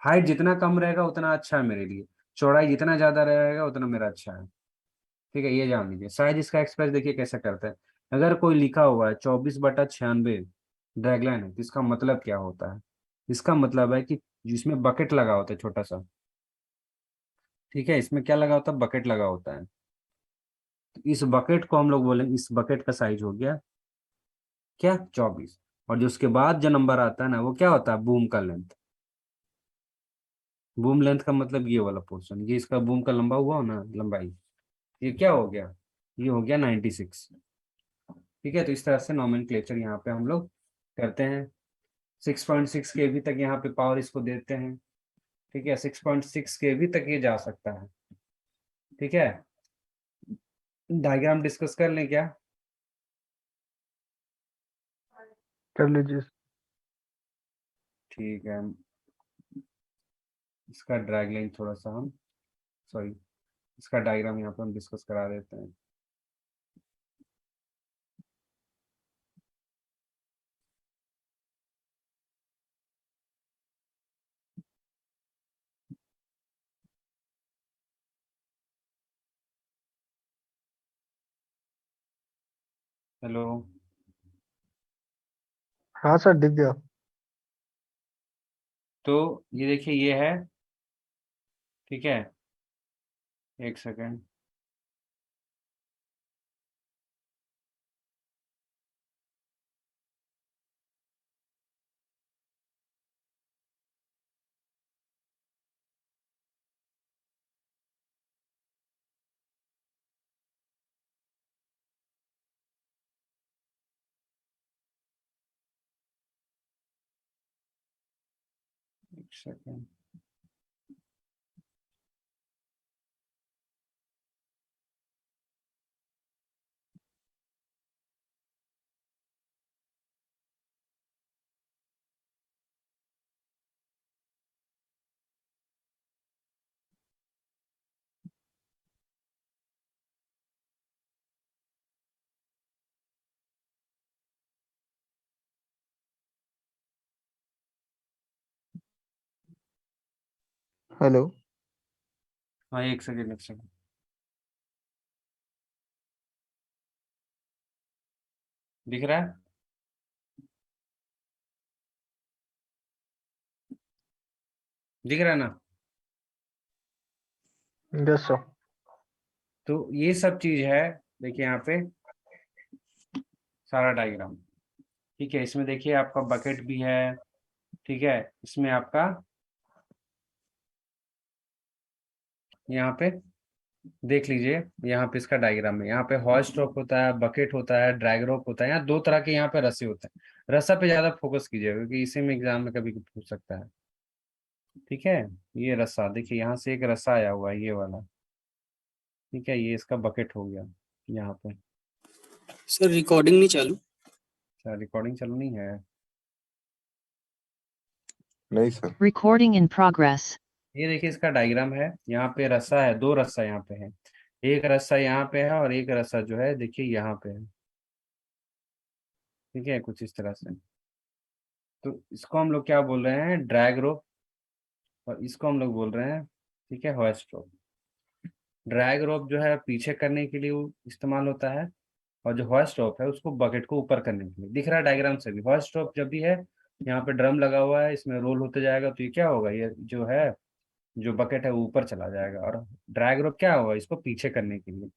हाइट जितना कम रहेगा उतना अच्छा है मेरे लिए, चौड़ाई जितना ज्यादा रहेगा उतना मेरा अच्छा है। ठीक है, ये जान लीजिए। साइज इसका एक्सप्रेस देखिए कैसे करता है। अगर कोई लिखा हुआ है 24/96 ड्रैगलाइन है, तो इसका मतलब क्या होता है? इसका मतलब है कि जिसमें बकेट लगा होता है छोटा सा, ठीक है, इसमें क्या लगा होता है, बकेट लगा होता है। तो इस बकेट को हम लोग बोलेंगे, इस बकेट का साइज हो गया क्या, 24। और जो उसके बाद जो नंबर आता है ना, वो क्या होता है, बूम का लेंथ। बूम लेंथ का मतलब ये वाला पोर्शन, ये इसका बूम का लंबा हुआ हो ना, लंबाई, ये क्या हो गया, ये हो गया 96। ठीक है, तो इस तरह से नॉमेनक्लेचर यहाँ पे हम लोग करते हैं। 6.6 केवी तक यहाँ पे पावर इसको देते हैं। ठीक है, 6.6 केवी तक ये जा सकता है। ठीक है, डायग्राम डिस्कस कर लें क्या? कर लीजिए। ठीक है, इसका ड्रैग लेंथ थोड़ा सा हम, सॉरी, इसका डायग्राम यहाँ पे हम डिस्कस करा देते हैं। हेलो, हाँ सर, दिख गया। तो ये देखिए ये है, ठीक है, एक सेकेंड, एक सेकेंड। हेलो। हाँ एक सेकेंड, एक सेकेंड, दिख रहा है? दिख रहा है ना? Yes sir. तो ये सब चीज है, देखिए यहाँ पे सारा डायग्राम। ठीक है, इसमें देखिए आपका बकेट भी है, ठीक है, इसमें आपका यहाँ पे देख लीजिए, यहाँ पे इसका डायग्राम है, यहाँ पे हॉइस्ट रोप होता है, बकेट होता है, ड्रैग रोप होता है, यहाँ दो तरह के यहाँ पे रस्से होते हैं। रस्सा पे ज्यादा फोकस कीजिएगा क्योंकि इसी में एग्जाम में कभी पूछ सकता है। ठीक है, ये रस्सा देखिए, यहाँ से एक रस्सा आया हुआ है ये वाला, ठीक है, ये इसका बकेट हो गया यहाँ पे। सर रिकॉर्डिंग नहीं चालू? अच्छा, रिकॉर्डिंग चलनी है? नहीं सर। Recording in progress. ये देखिए इसका डायग्राम है, यहाँ पे रस्सा है, दो रस्सा यहाँ पे है, एक रस्सा यहाँ पे है और एक रस्सा जो है देखिए यहाँ पे है। ठीक है, कुछ इस तरह से। तो इसको हम लोग क्या बोल रहे हैं, ड्रैग रोप, और इसको हम लोग बोल रहे हैं, ठीक है, हॉइस्ट रोप। ड्रैग रोप जो है पीछे करने के लिए इस्तेमाल होता है, और जो हॉइस्ट रोप है उसको बकेट को ऊपर करने के लिए। दिख रहा है डायग्राम से भी, हॉइस्ट रोप जब भी है यहाँ पे ड्रम लगा हुआ है, इसमें रोल होते जाएगा तो ये क्या होगा, ये जो है जो बकेट है वो ऊपर चला जाएगा। और ड्रैग रोप क्या होगा, इसको पीछे करने के लिए,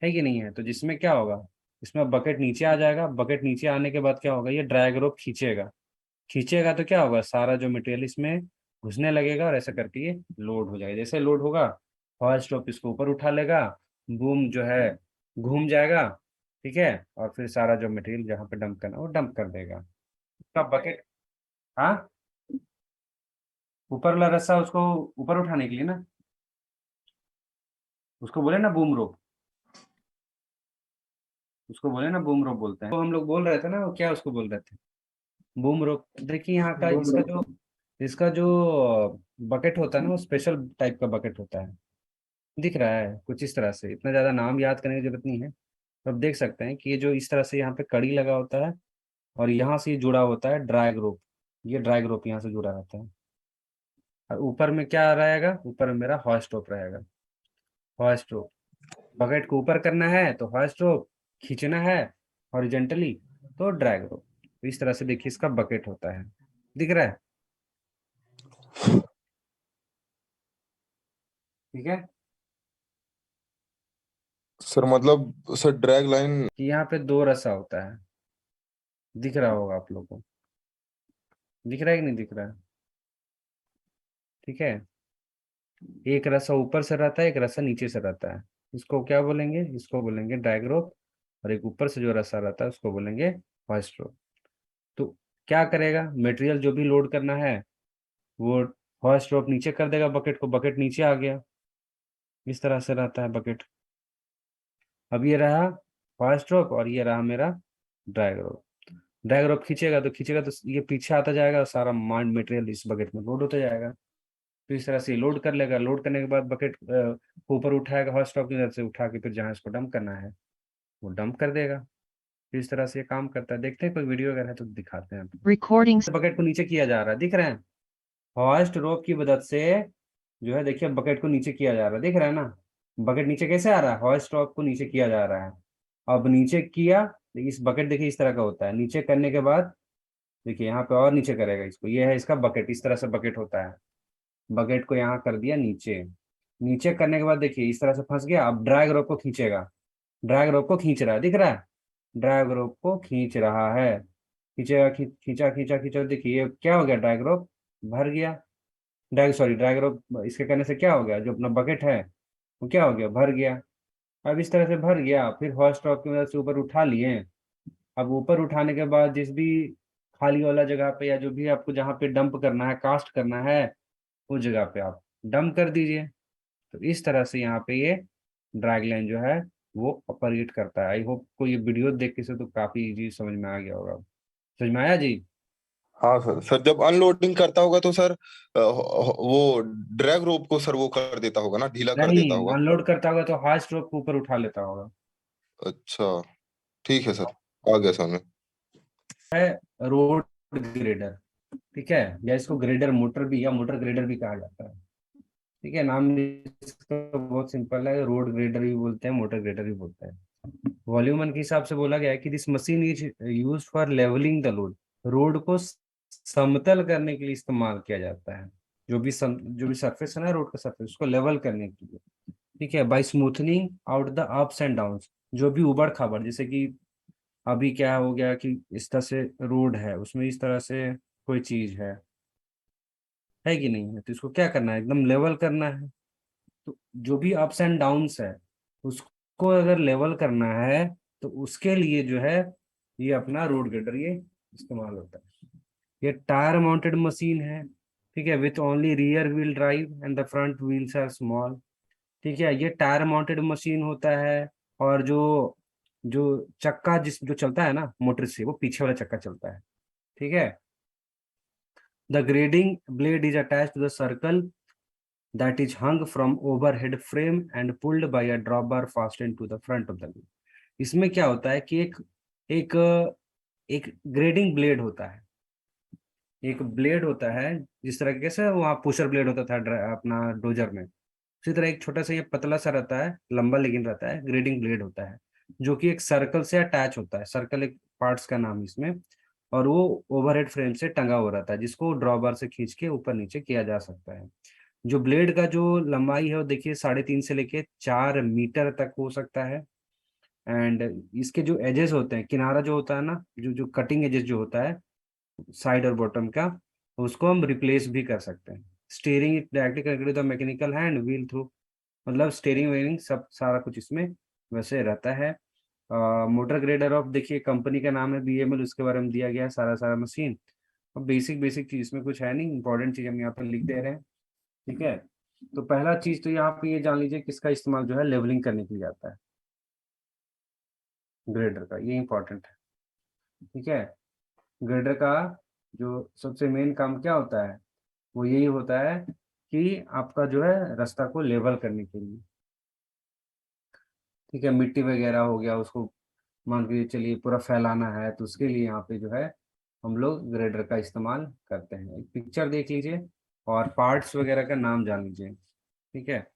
है कि नहीं है। तो जिसमें क्या होगा, इसमें बकेट नीचे आ जाएगा, बकेट नीचे आने के बाद क्या होगा, ये ड्रैग रोप खींचेगा, खींचेगा तो क्या होगा, सारा जो मटेरियल इसमें घुसने लगेगा और ऐसा करके ये लोड हो जाएगा। जैसे लोड होगा, हॉइस्ट रोप इसको ऊपर उठा लेगा, बूम जो है घूम जाएगा, ठीक है, और फिर सारा जो मटेरियल जहाँ पे डंप करना वो डंप कर देगा। उसका बकेट, हाँ, ऊपर वाला रस्सा उसको ऊपर उठाने के लिए ना, उसको बोले ना बूम रोप, उसको बोले ना बूम रोप बोलते हैं। तो हम लोग बोल रहे थे ना, वो क्या उसको बोल रहे थे, बूम रोप। देखिए यहाँ का इसका जो बकेट होता है ना, वो स्पेशल टाइप का बकेट होता है। दिख रहा है कुछ इस तरह से, इतना ज्यादा नाम याद करने की जरूरत नहीं है। तो आप देख सकते हैं कि ये जो इस तरह से यहाँ पे कड़ी लगा होता है और यहाँ से ये जुड़ा होता है ड्रैग रोप, ये ड्रैग रोप यहाँ से जुड़ा रहता है। और ऊपर में क्या रहेगा, ऊपर में मेरा हॉइस्ट रोप रहेगा। हॉइस्ट रोप, बकेट को ऊपर करना है तो हॉइस्ट रोप, खींचना है हॉरिजेंटली तो ड्रैग रोप। तो इस तरह से देखिए इसका बकेट होता है, दिख रहा है, ठीक है। सर मतलब सर ड्रैग लाइन कि यहाँ पे 2 रस्सा होता है, दिख रहा होगा आप लोगों को, दिख रहा है कि नहीं दिख रहा है, ठीक है। एक रस्सा ऊपर से रहता है, एक रस्सा नीचे से रहता है, इसको क्या बोलेंगे, इसको बोलेंगे ड्रैग रोप। और एक ऊपर से जो रस्सा रहता है उसको बोलेंगे हॉइस्ट रोप। तो क्या करेगा, मटेरियल जो भी लोड करना है वो हॉइस्ट रोप नीचे कर देगा बकेट को, बकेट नीचे आ गया, इस तरह से रहता है बकेट। अब ये रहा हॉइस्ट रोप और ये रहा मेरा ड्रैग रोप। ड्रैग रोप खींचेगा तो ये पीछे आता जाएगा और सारा मांड मटेरियल इस बकेट में लोड होता जाएगा। तो इस तरह से लोड कर लेगा, लोड करने के बाद बकेट को ऊपर उठाएगा, हॉट स्टॉक की तरफ से उठा के फिर जहाँ इसको डंप करना है वो डंप कर देगा। तो इस तरह से ये काम करता है। देखते हैं कोई वीडियो अगर है तो दिखाते हैं। Recording. बकेट को नीचे किया जा रहा है, दिख रहे हैं, हॉइस्ट रोप की मदद से जो है, देखिए बकेट को नीचे किया जा रहा है, दिख रहा है ना। बकेट नीचे कैसे आ रहा है, हॉइस्ट रोप को नीचे किया जा रहा है। अब नीचे किया, इस बकेट देखिए इस तरह का होता है, नीचे करने के बाद देखिए यहाँ पे और नीचे करेगा इसको, ये है इसका बकेट, इस तरह से बकेट होता है। बकेट को यहाँ कर दिया नीचे, नीचे करने के बाद देखिए इस तरह से फंस गया। अब ड्रैग रोप को खींचेगा, ड्रैग रोप को खींच रहा है, दिख रहा है, ड्रैग रोप को खींच रहा है, खींचेगा, खींचा खींचा खींचा, देखिए ये क्या हो गया, ड्रैग रोप भर गया। ड्रैग रोप इसके करने से क्या हो गया, जो अपना बकेट है वो क्या हो गया, भर गया। अब इस तरह से भर गया, फिर हॉट स्टॉक की मदद से ऊपर उठा लिए। अब ऊपर उठाने के बाद जिस भी खाली वाला जगह पे या जो भी आपको जहाँ पे डंप करना है, कास्ट करना है, उस जगह पे आप डंप कर दीजिए। तो इस तरह से यहाँ पे ये ड्रैग लाइन जो है वो ऑपरेट करता है। आई होप को ये वीडियो देख के से तो काफी इजी समझ में आ गया होगा। समझ में आया जी? हाँ सर। सर जब अनलोडिंग करता होगा तो सर वो ड्रैग रोप को सर वो कर देता होगा ना, ढीला कर नहीं, देता होगा। अनलोड करता होगा तो हॉट रोप को ऊपर उठा लेता होगा। अच्छा ठीक है सर, आ गया समझ। है रोड ग्रेडर, ठीक है, या इसको ग्रेडर मोटर भी या मोटर ग्रेडर भी कहा जाता है, ठीक है। नाम इसका बहुत सिंपल है, रोड ग्रेडर भी बोलते हैं, मोटर ग्रेडर भी बोलते हैं। वॉल्यूमन के हिसाब से बोला गया है कि this machine is used for levelling the load, road को समतल करने के लिए इस्तेमाल किया जाता है। जो भी सरफेस है ना रोड का सरफेस, उसको लेवल करने के लिए, ठीक है, by smoothening out the ups and downs. जो भी उबड़ खाबड़, जैसे कि अभी क्या हो गया कि इस तरह से रोड है, उसमें इस तरह से कोई चीज है कि नहीं है, तो इसको क्या करना है, एकदम लेवल करना है। तो जो भी अप्स एंड डाउन्स है उसको अगर लेवल करना है तो उसके लिए जो है ये अपना रोड ग्रेडर ये इस्तेमाल होता है। ये टायर माउंटेड मशीन है, ठीक है, with only rear wheel drive and the front wheels are small, ठीक है। ये टायर माउंटेड मशीन होता है और जो जो चक्का जो चलता है ना मोटर से, वो पीछे वाला चक्का चलता है, ठीक है। The grading blade is attached to the circle that is hung from overhead frame and pulled by a drawbar fastened to the front of the wheel। इसमें क्या होता है कि एक एक ग्रेडिंग ब्लेड होता है, एक ब्लेड होता है, जिस तरह कैसे वहाँ पुशर ब्लेड होता था अपना डोजर में, उसी तरह एक छोटा सा ये पतला सा रहता है, लंबा लेकिन रहता है, ग्रेडिंग ब्लेड होता है। जो कि एक सर्कल से अटैच होता है। सर्कल एक पार्ट्स का नाम है इसमें, और वो ओवरहेड फ्रेम से टंगा हुआ रहता है, जिसको ड्रॉबार से खींच के ऊपर नीचे किया जा सकता है। जो ब्लेड का जो लंबाई है वो देखिए 3.5 से लेके 4 मीटर तक हो सकता है। एंड इसके जो एजेस होते हैं, किनारा जो होता है ना, जो कटिंग एजेस जो होता है साइड और बॉटम का, उसको हम रिप्लेस भी कर सकते हैं। Steering it directly connected the mechanical hand wheel through, मतलब स्टीयरिंग वेयरिंग सब सारा कुछ इसमें वैसे रहता है। मोटर ग्रेडर ऑफ देखिए कंपनी का नाम है BML, उसके बारे में दिया गया है सारा मशीन। अब बेसिक बेसिक चीज इसमें कुछ है नहीं, इंपॉर्टेंट चीज हम यहाँ पर लिख दे रहे हैं, ठीक है। तो पहला चीज तो यहाँ पे ये जान लीजिए किसका इस्तेमाल जो है लेवलिंग करने के लिए आता है, ग्रेडर का, ये इंपॉर्टेंट है, ठीक है। ग्रेडर का जो सबसे मेन काम क्या होता है, वो यही होता है कि आपका जो है रास्ता को लेवल करने के लिए, ठीक है। मिट्टी वगैरह हो गया, उसको मान के चलिए पूरा फैलाना है, तो उसके लिए यहाँ पे जो है हम लोग ग्रेडर का इस्तेमाल करते हैं। एक पिक्चर देख लीजिए और पार्ट्स वगैरह का नाम जान लीजिए, ठीक है।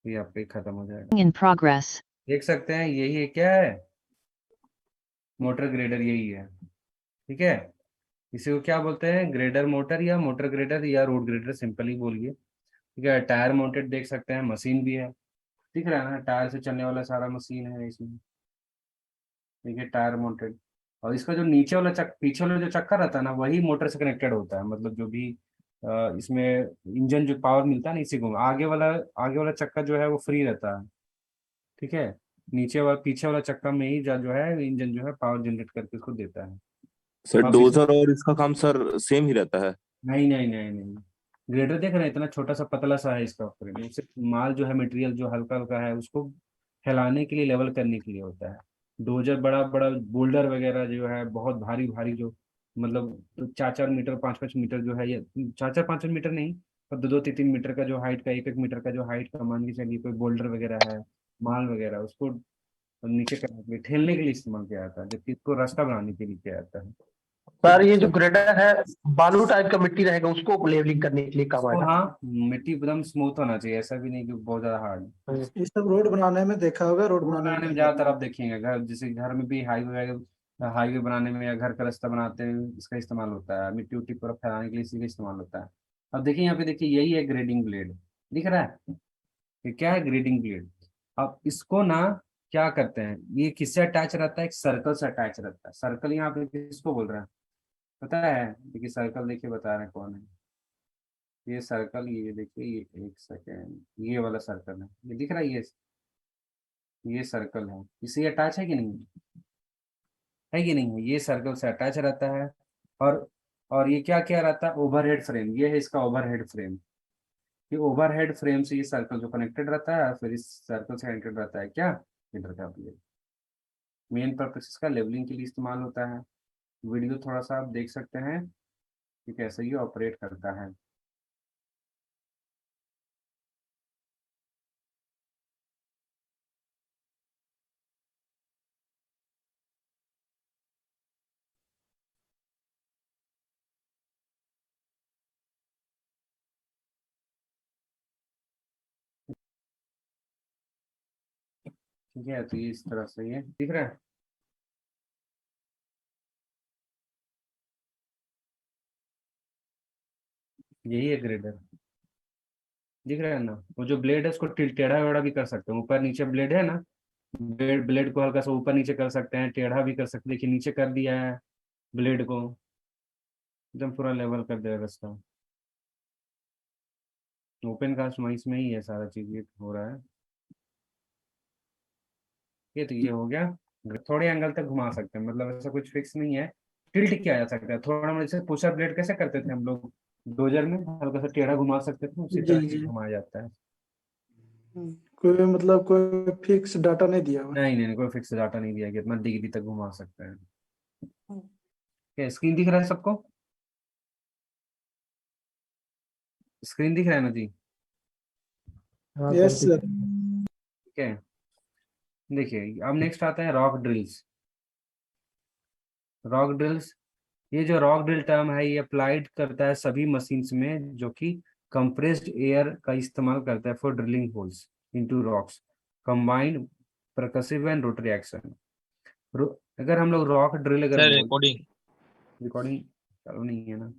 ये आप पे खत्म हो जाएगा। In progress. देख सकते हैं यही है, क्या है, मोटर ग्रेडर यही है, ठीक है। इसी को क्या बोलते हैं, ग्रेडर मोटर या मोटर ग्रेडर या रोड ग्रेडर, सिंपल ही बोलिए, ठीक है। टायर माउंटेड देख सकते हैं, मशीन भी है, दिख रहा है ना, टायर से चलने वाला सारा मशीन है इसमें, ठीक है, टायर माउंटेड। और इसका जो नीचे वाला पीछे वाला जो चक्का रहता है ना, वही मोटर से कनेक्टेड होता है, मतलब जो भी इसमें इंजन जो पावर मिलता है ना, इसी को। आगे वाला चक्का जो है वो फ्री रहता है, ठीक है। पीछे वाला चक्का में ही जो है इंजन जो है पावर जनरेट करके उसको देता है। सर आप डोजर और इसका काम सर सेम ही रहता है? नहीं नहीं नहीं नहीं, ग्रेडर देख रहे हैं, इतना छोटा सा पतला सा है इसका फ्रेम, इससे माल जो है, मटेरियल जो हल्का हल्का है उसको फैलाने के लिए, लेवल करने के लिए होता है। डोजर बड़ा बड़ा बोल्डर वगैरह जो है, बहुत भारी भारी जो, मतलब तो 4-4 मीटर 5-5 मीटर जो है, ये 4-4 5 मीटर नहीं, पर 2-2 3-3 मीटर का जो हाइट का, 1-1 मीटर का जो हाइट का मान के चलिए कोई बोल्डर वगैरह है, माल वगैरह, उसको नीचे करने के लिए, ठेलने के लिए इस्तेमाल किया जाता है, जबकि इसको रास्ता बनाने के लिए किया जाता है। सर ये जो ग्रेडर है बालू टाइप का मिट्टी रहेगा उसको लेवलिंग करने के लिए काम तो आएगा। हाँ, मिट्टी एकदम स्मूथ होना चाहिए, ऐसा भी नहीं कि बहुत ज्यादा हार्ड। ये सब रोड बनाने में देखा होगा, रोड बनाने बनाने में ज्यादातर आप देखेंगे, घर जैसे घर में भी हाईवे बनाने में या घर का रास्ता बनाते हैं, इसका इस्तेमाल होता है। मिट्टी उट्टी पूरा फैलाने के लिए इसी का इस्तेमाल होता है। अब देखिए यहाँ पे, देखिए यही है ग्रेडिंग ब्लेड, दिख रहा है, ये क्या है, ग्रेडिंग ब्लेड। अब इसको ना क्या करते हैं, ये किससे अटैच रहता है, एक सर्कल से अटैच रहता है। सर्कल यहाँ पे किसको बोल रहा है पता है, देखिए सर्कल देखिए बता रहे हैं कौन है ये सर्कल, ये देखिए, ये एक सेकेंड, ये वाला सर्कल है, ये दिख रहा है, ये सर्कल है, इससे अटैच है कि नहीं, है कि नहीं है, ये सर्कल से अटैच रहता है। और और ये क्या क्या रहता है, ओवरहेड फ्रेम, ये है इसका ओवरहेड फ्रेम। ये ओवरहेड फ्रेम से ये सर्कल जो कनेक्टेड रहता है, फिर इस सर्कल से कनेक्टेड रहता है क्या, इधर का प्लेट। मेन पर्पस इसका लेवलिंग के लिए इस्तेमाल होता है। वीडियो थोड़ा सा आप देख सकते हैं कि कैसे ये ऑपरेट करता है। ठीक है, तो ये इस तरह से ये दिख रहा है। यही है ग्रेडर, दिख रहा है ना। वो जो ब्लेड है उसको टेढ़ा वेढ़ा भी कर सकते हैं, ऊपर नीचे ब्लेड है ना, ब्लेड को हल्का सा ऊपर नीचे कर सकते हैं, टेढ़ा भी कर सकते हैं। देखिए नीचे कर दिया है ब्लेड को, एकदम पूरा लेवल कर देगा रास्ता। ओपन कास्ट माइस में ही है सारा चीज ये हो रहा है। ये तो ये हो गया, थोड़े एंगल तक घुमा सकते हैं, मतलब ऐसा कुछ फिक्स नहीं है, टिल्ट किया जा सकता है थोड़ा। मतलब जैसे पुशअप ब्लेड कैसे करते थे हम लोग डोजर में, हल्का सा टेढ़ा घुमा सकते थे, उसी तरह से घुमाया जाता है। कोई मतलब कोई फिक्स डाटा नहीं दिया हुआ। नहीं नहीं, कोई फिक्स डाटा नहीं दिया कि इतना डिग्री तक घुमा सकते हैं। क्या स्क्रीन दिख रहा है सबको, स्क्रीन दिख रहा है ना जी? Yes sir. ठीक है, देखिए अब नेक्स्ट आता है रॉक ड्रिल्स। रॉक ड्रिल्स, ये जो रॉक ड्रिल टर्म है ये अप्लाइड करता है सभी मशीन्स में जो कि कंप्रेस्ड एयर का इस्तेमाल करता है for drilling holes into rocks combined percussive and rotary action. अगर हम लोग रॉक ड्रिल अगर रिकॉर्डिंग चालू नहीं है ना,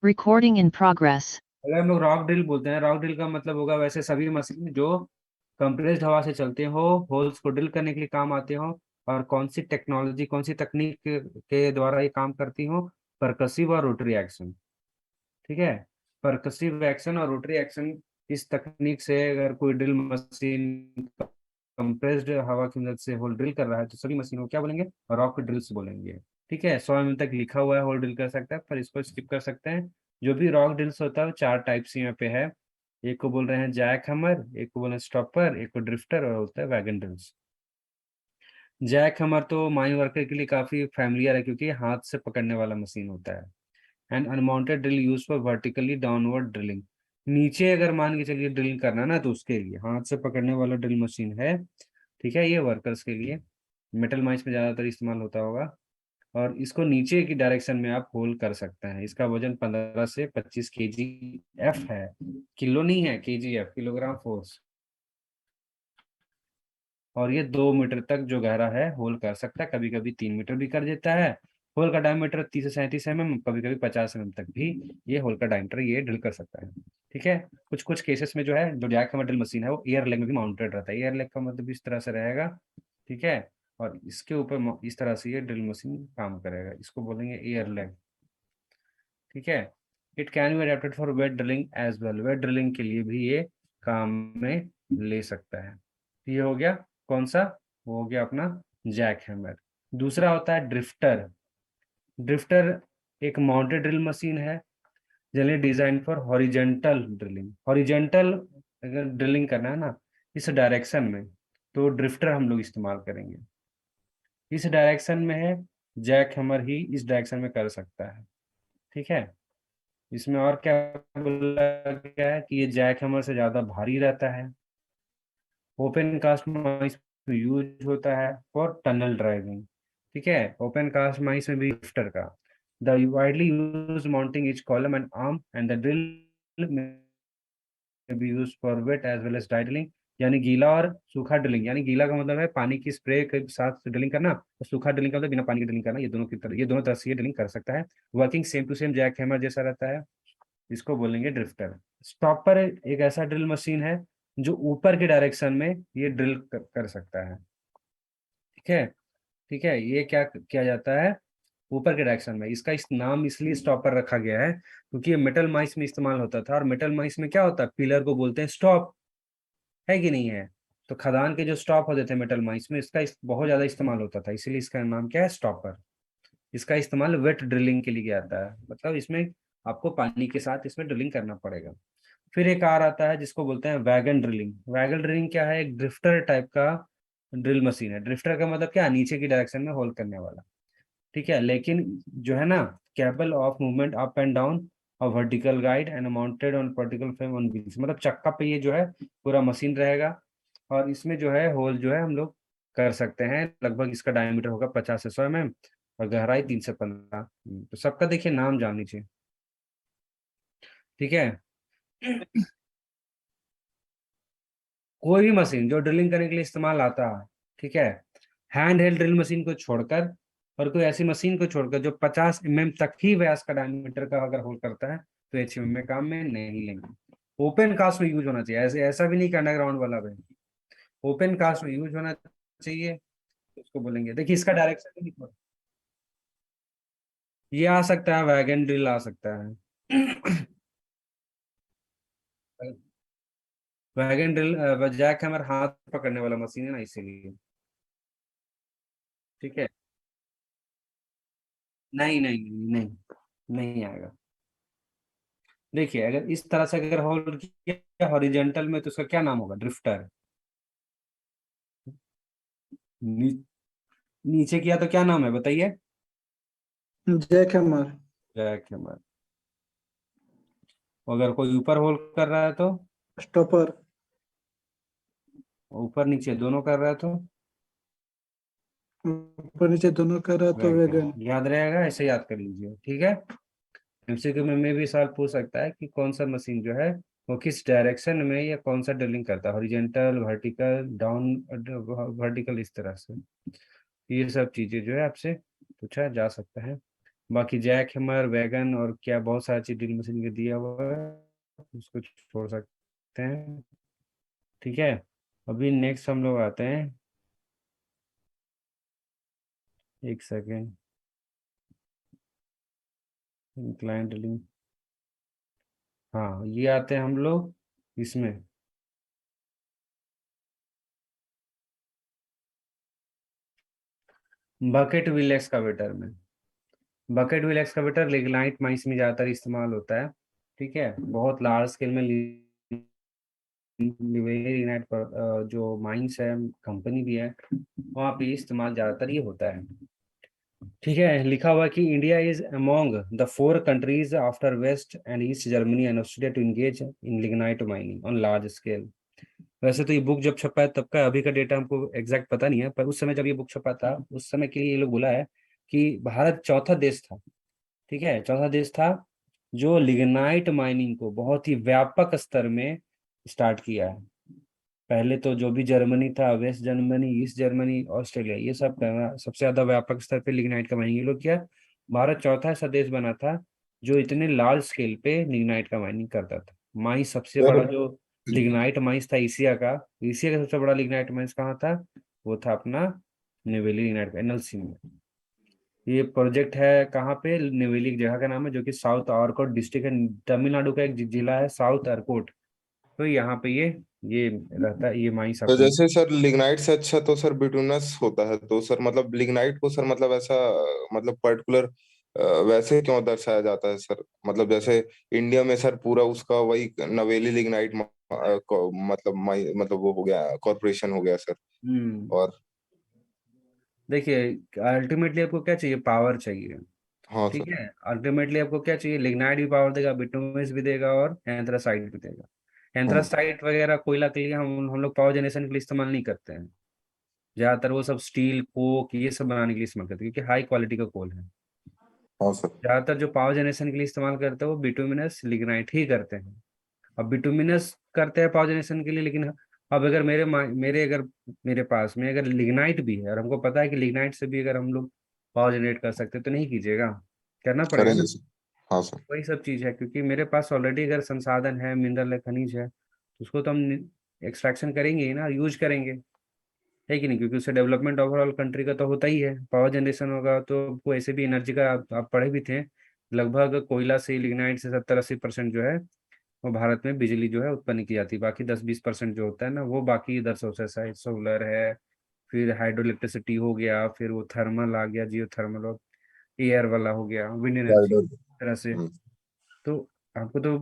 Recording in progress. अगर हम लोग रॉक ड्रिल बोलते हैं, रॉक ड्रिल का मतलब होगा वैसे सभी मशीन जो कंप्रेस्ड हवा से चलते हो, होल्स को ड्रिल करने के लिए काम आते हो, और कौन सी टेक्नोलॉजी, कौन सी तकनीक के द्वारा ये काम करती हो, परकसिव और रोटरी एक्शन। ठीक है, परकसिव एक्शन और रोटरी एक्शन, इस तकनीक से अगर कोई ड्रिल मशीन कंप्रेस्ड हवा की मदद से होल ड्रिल कर रहा है तो सभी मशीनों को क्या बोलेंगे, रॉक ड्रिल्स बोलेंगे। ठीक है, 100 mm तक लिखा हुआ है होल ड्रिल कर सकता है, पर इसको स्किप कर सकते हैं। जो भी रॉक ड्रिल्स होता है वो 4 टाइप्स यहाँ पे है। एक को बोल रहे हैं जैक हैमर, एक को बोल रहे हैं स्टॉपर, एक को ड्रिफ्टर, और होता है वैगन ड्रिल्स। जैक हैमर तो माइन वर्कर के लिए काफी फैमिलियर है क्योंकि हाथ से पकड़ने वाला मशीन होता है। And अनमाउंटेड drill use for vertically downward drilling, नीचे अगर मान के चलिए ड्रिल करना ना तो उसके लिए हाथ से पकड़ने वाला ड्रिल मशीन है। ठीक है, ये वर्कर्स के लिए मेटल माइंस में ज्यादातर इस्तेमाल होता होगा, और इसको नीचे की डायरेक्शन में आप होल कर सकते हैं। इसका वजन 15 से 25 kgf है, किलो नहीं है, kgf, किलोग्राम फोर्स, और ये 2 मीटर तक जो गहरा है होल कर सकता है, कभी कभी 3 मीटर भी कर देता है। होल का डायमीटर 30 से 37 mm, कभी कभी 50 mm तक भी ये होल का डायमीटर ये ड्रिल कर सकता है। ठीक है, कुछ कुछ केसेस में जो है जो जैक हैमर ड्रिल मशीन है वो एयर लेग में भी माउंटेड रहता है। एयर लेग का मतलब इस तरह से रहेगा, ठीक है, और इसके ऊपर इस तरह से ये ड्रिल मशीन काम करेगा, इसको बोलेंगे एयर लेग। ठीक है, it can be adapted for wet drilling as well, wet drilling के लिए भी ये काम में ले सकता है। ये हो गया कौन सा, वो हो गया अपना जैक हैमर। दूसरा होता है ड्रिफ्टर। ड्रिफ्टर एक माउंटेड ड्रिल मशीन है, generally design for horizontal drilling. Horizontal अगर ड्रिलिंग करना है ना इस डायरेक्शन में, तो ड्रिफ्टर हम लोग इस्तेमाल करेंगे। इस डायरेक्शन में है, जैक हैमर ही इस डायरेक्शन में कर सकता है। ठीक है, इसमें और क्या बोला गया है कि ये जैक हैमर से ज्यादा भारी रहता है। ओपन कास्ट माइंस में यूज होता है फॉर टनल ड्राइविंग। ठीक है, ओपन कास्ट माइंस में भी ड्रिफ्टर का the widely use mounting each column and arm and the drill में be use for wet as well as dry drilling, यानी गीला और सूखा ड्रिलिंग। यानी गीला का मतलब है पानी की स्प्रे के साथ ड्रिलिंग करना, और सूखा ड्रिलिंग का मतलब बिना पानी की ड्रिलिंग करना। ये दोनों तरह से ये ड्रिलिंग कर सकता है। Working same to same jack hammer जैसा रहता है, इसको बोलेंगे ड्रिफ्टर। स्टॉपर एक ऐसा ड्रिल मशीन है जो ऊपर के डायरेक्शन में ये ड्रिल कर सकता है। ठीक है, ठीक है, ये क्या किया जाता है, ऊपर के डायरेक्शन में। इसका इस नाम इसलिए स्टॉपर रखा गया है क्योंकि ये मेटल माइंस में इस्तेमाल होता था, और मेटल माइंस में क्या होता है, पिलर को बोलते हैं स्टॉप, है कि नहीं है। तो खदान के जो स्टॉप होते थे मेटल माइंस में, इसका बहुत ज्यादा इस्तेमाल होता था, इसीलिए इसका नाम क्या है, स्टॉपर। इसका इस्तेमाल वेट ड्रिलिंग के लिए किया जाता है, मतलब इसमें आपको पानी के साथ इसमें ड्रिलिंग करना पड़ेगा। फिर एक और आता है जिसको बोलते हैं वैगन ड्रिलिंग। वैगन ड्रिलिंग क्या है, एक ड्रिफ्टर टाइप का ड्रिल मशीन है। ड्रिफ्टर का मतलब क्या, नीचे की डायरेक्शन में होल करने वाला। ठीक है, लेकिन जो है ना, capable of movement up and down और vertical guide and mounted on vertical frame on wheels, मतलब चक्का पे ये जो है पूरा मशीन रहेगा, और इसमें जो है होल जो है हम लोग कर सकते हैं। लगभग इसका डायमीटर होगा 50 से 100 mm और गहराई 3 से 15। तो सबका देखिए नाम जान लीजिए। ठीक है, कोई भी मशीन जो ड्रिलिंग करने के लिए इस्तेमाल आता है, ठीक है, हैंड हेल्ड ड्रिल मशीन को छोड़कर, और कोई ऐसी मशीन को छोड़कर जो 50 mm तक ही व्यास का डायमीटर का अगर होल करता है, तो HMM में काम में नहीं लेंगे। ओपन कास्ट में यूज होना चाहिए, ऐसा भी नहीं कि अंडरग्राउंड वाला भाई, ओपन कास्ट में यूज होना चाहिए, उसको बोलेंगे। देखिए इसका डायरेक्शन भी ये आ सकता है, वैगन ड्रिल आ सकता है। वैगन ड्रिल जैक हैमर हाथ पकड़ने वाला मशीन है ना, इसीलिए। ठीक है, नहीं नहीं नहीं नहीं, नहीं आएगा। देखिए अगर इस तरह से अगर होल्ड किया हॉरिजेंटल में, तो उसका क्या नाम होगा, ड्रिफ्टर। नीचे किया तो क्या नाम है बताइए, जैक हैमर। Jack hammer. अगर कोई ऊपर होल्ड कर रहा है तो स्टॉपर। ऊपर नीचे दोनों कर रहा है तो ऊपर नीचे दोनों कर रहा तो वैगन। याद रहेगा, ऐसे याद कर लीजिए। ठीक है, MCQ में भी सवाल पूछ सकता है कि कौन सा मशीन जो है वो किस डायरेक्शन में या कौन सा ड्रिलिंग करता है, हॉरिजेंटल, वर्टिकल, डाउन वर्टिकल, इस तरह से। ये सब चीजें जो है आपसे पूछा जा सकता है। बाकी जैक हैमर, वैगन और क्या बहुत सारी चीज ड्रिल मशीन के दिया हुआ है, उसको छोड़ सकते हैं। ठीक है, अभी नेक्स्ट हम लोग आते हैं, एक सेकेंड, इंक्लाइन ड्रिलिंग। हाँ, ये आते हैं हम लोग इसमें, बकेट व्हील एक्सकावेटर में। Bucket wheel excavator lignite mines में ज़्यादातर इस्तेमाल होता है। ठीक है, बहुत लार्ज स्केल में लिग्नाइट पर जो माइंस है, कंपनी भी है, वहाँ पे इस्तेमाल ज़्यादातर ये होता है। ठीक है, लिखा हुआ कि India is among the 4 countries after West and East Germany and Australia to engage in lignite mining on large scale. वैसे तो ये बुक जब छपा है तब का, अभी का डेटा हमको एग्जैक्ट पता नहीं है, पर उस समय जब ये बुक छपा था उस समय के लिए ये लोग बोला है कि भारत चौथा देश था। ठीक है, चौथा देश था जो लिग्नाइट माइनिंग को बहुत ही व्यापक स्तर में स्टार्ट किया है। पहले तो जो भी जर्मनी था, West Germany, East Germany, Australia, ये सब सबसे ज्यादा व्यापक स्तर पे लिग्नाइट का माइनिंग ये लोग किया। भारत चौथा ऐसा देश बना था जो इतने लार्ज स्केल पे लिग्नाइट का माइनिंग करता था। माइंस सबसे बड़ा जो लिग्नाइट माइंस था एशिया का, एशिया का सबसे बड़ा लिग्नाइट माइंस कहाँ था, वो था अपना नेवेली लिग्नाइट एनएलसी में। ये प्रोजेक्ट है कहाँ पे, नेवेली एक जगह का नाम है जो कि साउथ आरकोट डिस्ट्रिक्ट है, तमिलनाडु का एक जिला है साउथ आरकोट। तो यहाँ पे ये रहता है, ये माइंस तो अपना। जैसे सर लिग्नाइट से अच्छा तो सर बिटूनस होता है, तो सर मतलब लिग्नाइट को सर मतलब ऐसा मतलब पर्टिकुलर वैसे क्यों दर्शाया जाता है सर? मतलब जैसे इंडिया में सर पूरा उसका वही नवेली लिग्नाइट मतलब वो हो गया, कॉर्पोरेशन हो गया सर। और देखिए, अल्टीमेटली आपको क्या चाहिए, पावर चाहिए। हाँ ठीक सर। है, अल्टीमेटली आपको क्या चाहिए, लिग्नाइट भी पावर देगा, बिटुमिनस भी देगा और एंथ्रासाइट भी देगा। हाँ एंथ्रासाइट वगैरह कोयला के लिए हम लोग पावर जनरेशन के लिए इस्तेमाल नहीं करते हैं। ज्यादातर वो सब स्टील, कोक, ये सब बनाने के लिए इस्तेमाल करते हैं क्योंकि हाई क्वालिटी का कोल है। हाँ सर। ज्यादातर जो पावर जनरेशन के लिए इस्तेमाल करते हैं वो बिटुमिनस लिग्नाइट ही करते हैं। अब बिटुमिनस करते हैं पावर जनरेशन के लिए, लेकिन अब अगर मेरे पास में अगर लिग्नाइट भी है और हमको पता है कि लिग्नाइट से भी अगर हम लोग पावर जनरेट कर सकते हैं तो नहीं कीजिएगा, करना पड़ेगा ना। करेंगे सर। हाँ सर। वही सब चीज है, क्योंकि मेरे पास ऑलरेडी अगर संसाधन है, मिनरल है, खनिज है, तो उसको तो हम एक्सट्रैक्शन करेंगे ही ना, यूज करेंगे, है कि नहीं, क्योंकि उससे डेवलपमेंट ओवरऑल कंट्री का तो होता ही है। पावर जनरेशन होगा तो आपको ऐसे भी एनर्जी का, आप पढ़े भी थे, लगभग कोयला से, लिग्नाइट से 70-80% जो है वो भारत में बिजली जो है उत्पन्न की जाती है। बाकी 10-20% जो होता है ना, वो बाकी इधर सोर्सेस है, सोलर है, फिर हाइड्रो इलेक्ट्रिसिटी हो गया, फिर वो थर्मल आ गया, जियो थर्मल और एयर वाला हो गया, विंड एनर्जी राइडर। तरह से। तो आपको तो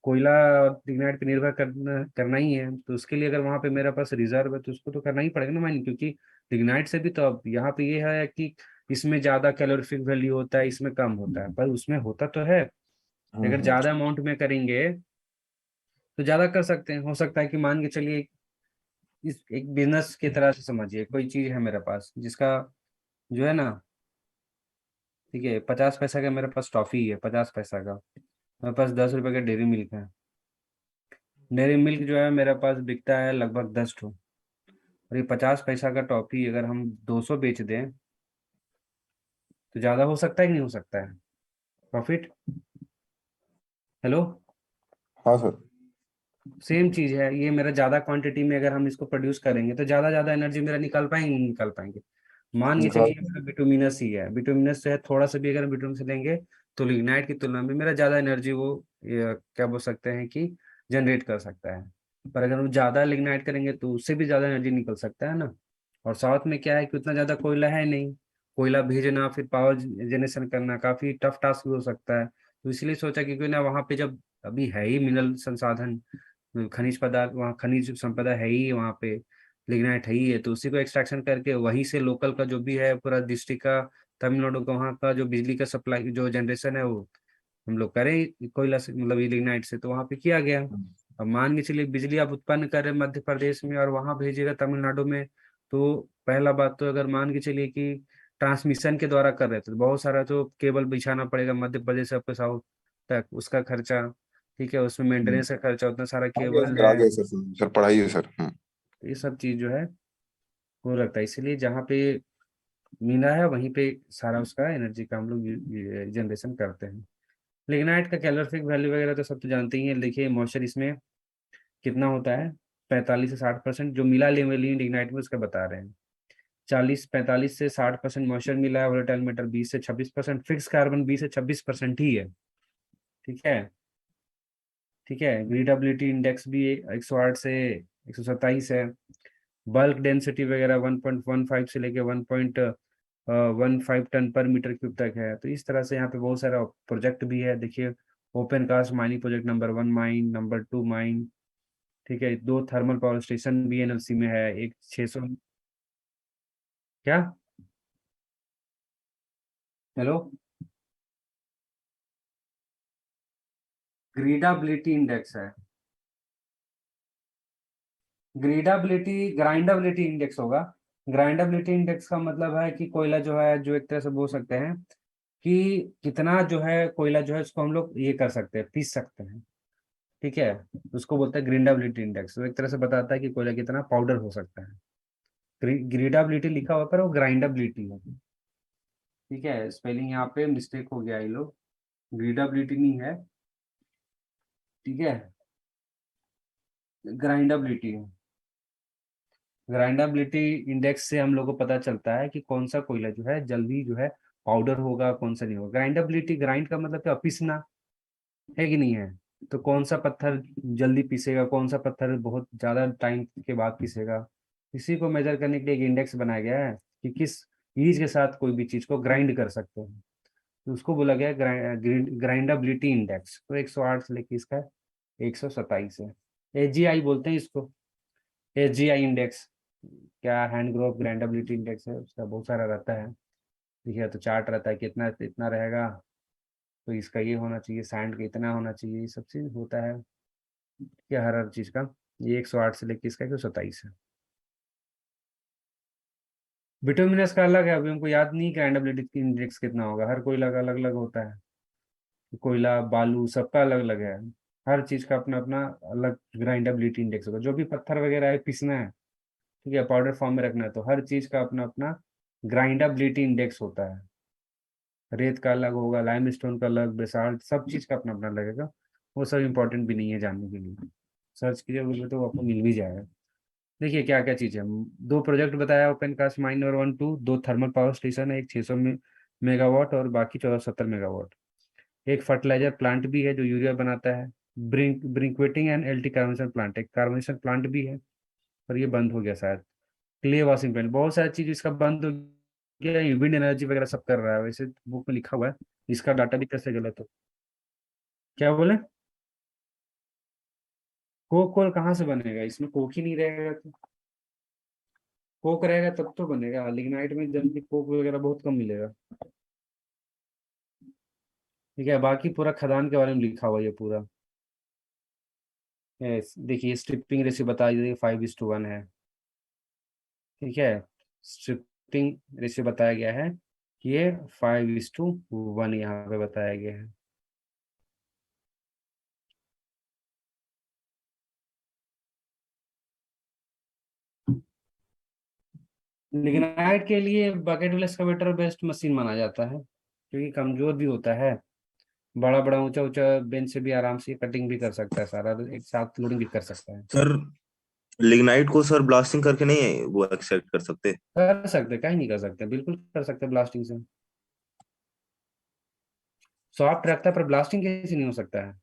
कोयला और लिग्नाइट पे निर्भर करना ही है, तो उसके लिए अगर वहां पे मेरे पास रिजर्व है तो उसको तो करना ही पड़ेगा ना माइनिंग, क्योंकि लिग्नाइट से भी तो अब यहाँ पे ये है कि इसमें ज्यादा कैलोरीफिक वैल्यू होता है, इसमें कम होता है, पर उसमें होता तो है। अगर ज्यादा अमाउंट में करेंगे तो ज्यादा कर सकते हैं। हो सकता है कि मान के चलिए, इस एक बिजनेस की तरह से समझिए, कोई चीज है मेरे पास जिसका जो है ना, ठीक है, 50 पैसा का मेरे पास टॉफी है, 50 पैसा का, मेरे पास 10 रुपए का डेयरी मिल्क है। डेयरी मिल्क जो है मेरे पास बिकता है लगभग 10 ठो, और ये 50 पैसा का टॉफी अगर हम 200 बेच दें तो ज्यादा हो सकता है कि नहीं हो सकता है प्रॉफिट? हेलो, हाँ सर। सेम चीज है ये, मेरा ज्यादा क्वांटिटी में अगर हम इसको प्रोड्यूस करेंगे तो ज्यादा ज्यादा एनर्जी मेरा निकाल पाएंगे, नहीं निकाल पाएंगे। मान के चलिए मेरा बिटुमिनस ही है, बिटुमिनस से है, थोड़ा सा भी अगर बिटुमिन से लेंगे तो लिग्नाइट की तुलना में मेरा ज्यादा एनर्जी वो क्या बोल सकते हैं कि जनरेट कर सकता है। पर अगर हम ज्यादा लिग्नाइट करेंगे तो उससे भी ज्यादा एनर्जी निकल सकता है ना। और साथ में क्या है कि उतना ज्यादा कोयला है नहीं, कोयला भेजना फिर पावर जनरेशन करना काफी टफ टास्क हो सकता है। तो इसलिए सोचा कि क्यों ना वहाँ पे, जब अभी है ही मिनरल संसाधन, खनिज पदार्थ, वहाँ खनिज संपदा है ही वहाँ पे, लिग्नाइट है ही है, तो उसी को एक्सट्रैक्शन करके वहीं से लोकल का जो भी है पूरा डिस्ट्रिक्ट का, तमिलनाडु का, वहाँ का जो बिजली का सप्लाई जो जनरेशन है वो हम लोग करें कोयला से, मतलब ये लिग्नाइट से, तो वहाँ पे किया गया। अब मान के चलिए बिजली आप उत्पन्न करें मध्य प्रदेश में और वहाँ भेजिएगा तमिलनाडु में, तो पहला बात तो अगर मान के चलिए कि ट्रांसमिशन के द्वारा कर रहे थे तो बहुत सारा तो केबल बिछाना पड़ेगा मध्य प्रदेश से आपके साउथ तक, उसका खर्चा, ठीक है, उसमें मेंटेनेंस का खर्चा, उतना सारा आ गया केबल सर, आ है, गया सर, सर पढ़ाइए सर। तो ये सब चीज जो है वो लगता है। इसलिए जहाँ पे मिला है वहीं पे सारा उसका एनर्जी का हम लोग जनरेशन करते हैं। लिग्नाइट का कैलोरीफिक वैल्यू वगैरह तो सब तो जानते ही हैं। देखिए मॉइस्चर इसमें कितना होता है, 45 से 60%, जो मिला लेवलिन लिग्नाइट में उसका बता रहे हैं। 45 से 60% मॉइस्चर मिला है, वोलेटाइल मेटल 20 से 26%, फिक्स कार्बन 20 से 26% ही है। ठीक है, ठीक है। ग्रीडेबिलिटी इंडेक्स भी 108 से 127 है। बल्क डेंसिटी वगैरह 1.15 से लेके 1.15 टन पर मीटर क्यूब तक है। तो इस तरह से यहाँ पे बहुत सारा प्रोजेक्ट भी है। देखिए open cast mining project number 1 mine, number 2 mine, ठीक है। 2 थर्मल पावर स्टेशन भी एनएलसी में है, एक 600। क्या, हेलो, ग्रीडाबिलिटी इंडेक्स है, ग्रीडाबिलिटी ग्राइंडेबिलिटी इंडेक्स होगा। ग्राइंडेबिलिटी इंडेक्स का मतलब है कि कोयला जो है, जो एक तरह से बोल सकते हैं कि कितना जो है कोयला जो है उसको हम लोग ये कर सकते हैं, पीस सकते हैं। ठीक है, उसको बोलते हैं ग्रीडाबिलिटी इंडेक्स। वो एक तरह से बताता है कि कोयला कितना पाउडर हो सकता है। ग्रीडाबिलिटी लिखा हुआ पर वो ग्राइंडेबिलिटी है। ठीक है, स्पेलिंग यहाँ पे मिस्टेक हो गया, ये लोग ग्रीडाबिलिटी नहीं है, ठीक है, ग्राइंडेबिलिटी है। ग्राइंडेबिलिटी इंडेक्स से हम लोग को पता चलता है कि कौन सा कोयला जो है जल्दी जो है पाउडर होगा, कौन सा नहीं होगा। ग्राइंडेबिलिटी, ग्राइंड का मतलब क्या, पीसना है कि नहीं है। तो कौन सा पत्थर जल्दी पीसेगा, कौन सा पत्थर बहुत ज्यादा टाइम के बाद पीसेगा, इसी को मेजर करने के लिए एक इंडेक्स बनाया गया है कि किस ईज के साथ कोई भी चीज को ग्राइंड कर सकते हैं। तो उसको बोला गया ग्राइंडेबिलिटी इंडेक्स। तो 108 से लेके इसका 127 है। एजीआई बोलते हैं इसको, एजीआई इंडेक्स। क्या, हैंड ग्रोव ग्राइंडेबिलिटी इंडेक्स है, उसका बहुत सारा रहता है। ठीक है, तो चार्ट रहता है कितना इतना रहेगा, तो इसका ये होना चाहिए, सैंड का इतना होना चाहिए, ये सब चीज होता है क्या हर चीज का। ये 108 से लेके इसका 127 है। बिटुमिनस का अलग है, अभी हमको याद नहीं ग्राइंडेबिलिटी इंडेक्स कितना होगा, हर कोयला का अलग अलग होता है। कोयला बालू सबका अलग अलग है, हर चीज का अपना अपना अलग ग्राइंडेबिलिटी इंडेक्स होगा। जो भी पत्थर वगैरह है पीसना है, ठीक है, पाउडर फॉर्म में रखना है, तो हर चीज का अपना अपना ग्राइंडेबिलिटी इंडेक्स होता है। रेत का अलग होगा, लाइमस्टोन का अलग, बेसाल्ट, सब चीज का अपना अपना लगेगा। वो सब इंपॉर्टेंट भी नहीं है जानने के लिए, सर्च कीजिए गूगल पे तो आपको मिल भी जाएगा। देखिए क्या क्या चीज़ है, 2 प्रोजेक्ट बताया, ओपन कास्ट माइन और 1 2, 2 थर्मल पावर स्टेशन है, एक 600 मेगावाट और बाकी 1470 मेगावाट। एक फर्टिलाइजर प्लांट भी है जो यूरिया बनाता है, ब्रिंकवेटिंग एंड एल्टी कार्बोनेशन प्लांट, एक कार्बोनेशन प्लांट भी है, पर ये बंद हो गया शायद। क्ले वॉशिंग प्लांट, बहुत सारी चीज इसका बंद हो गया। विंड एनर्जी वगैरह सब कर रहा है, वैसे बुक में लिखा हुआ है, इसका डाटा भी कैसे गलत हो। क्या बोले, कोक कोल कहाँ से बनेगा, इसमें कोक ही नहीं रहेगा तो। कोक रहेगा तब तो बनेगा, लिग्नाइट में जल्दी कोक वगैरह बहुत कम मिलेगा। ठीक है, बाकी पूरा खदान के बारे में लिखा हुआ है ये पूरा। देखिए स्ट्रिपिंग रेशियो बता दीजिए 5:1 है। ठीक है, स्ट्रिपिंग रेशियो बताया गया है कि ये 5:1 यहाँ पे बताया गया है। लिग्नाइट के लिए bucket well excavator best machine माना जाता है, क्योंकि कमजोर भी होता है, बड़ा बड़ा ऊंचा ऊंचा बेंच से भी आराम से कटिंग भी कर सकता है, सारा एक साथ लोडिंग भी कर सकता है। सर लिग्नाइट को सर ब्लास्टिंग करके नहीं वो एक्सट्रैक्ट कर सकते? कर सकते, कहीं नहीं कर सकते, बिल्कुल कर सकते ब्लास्टिंग से। सॉफ्ट रखता है पर ब्लास्टिंग कैसे नहीं हो सकता है,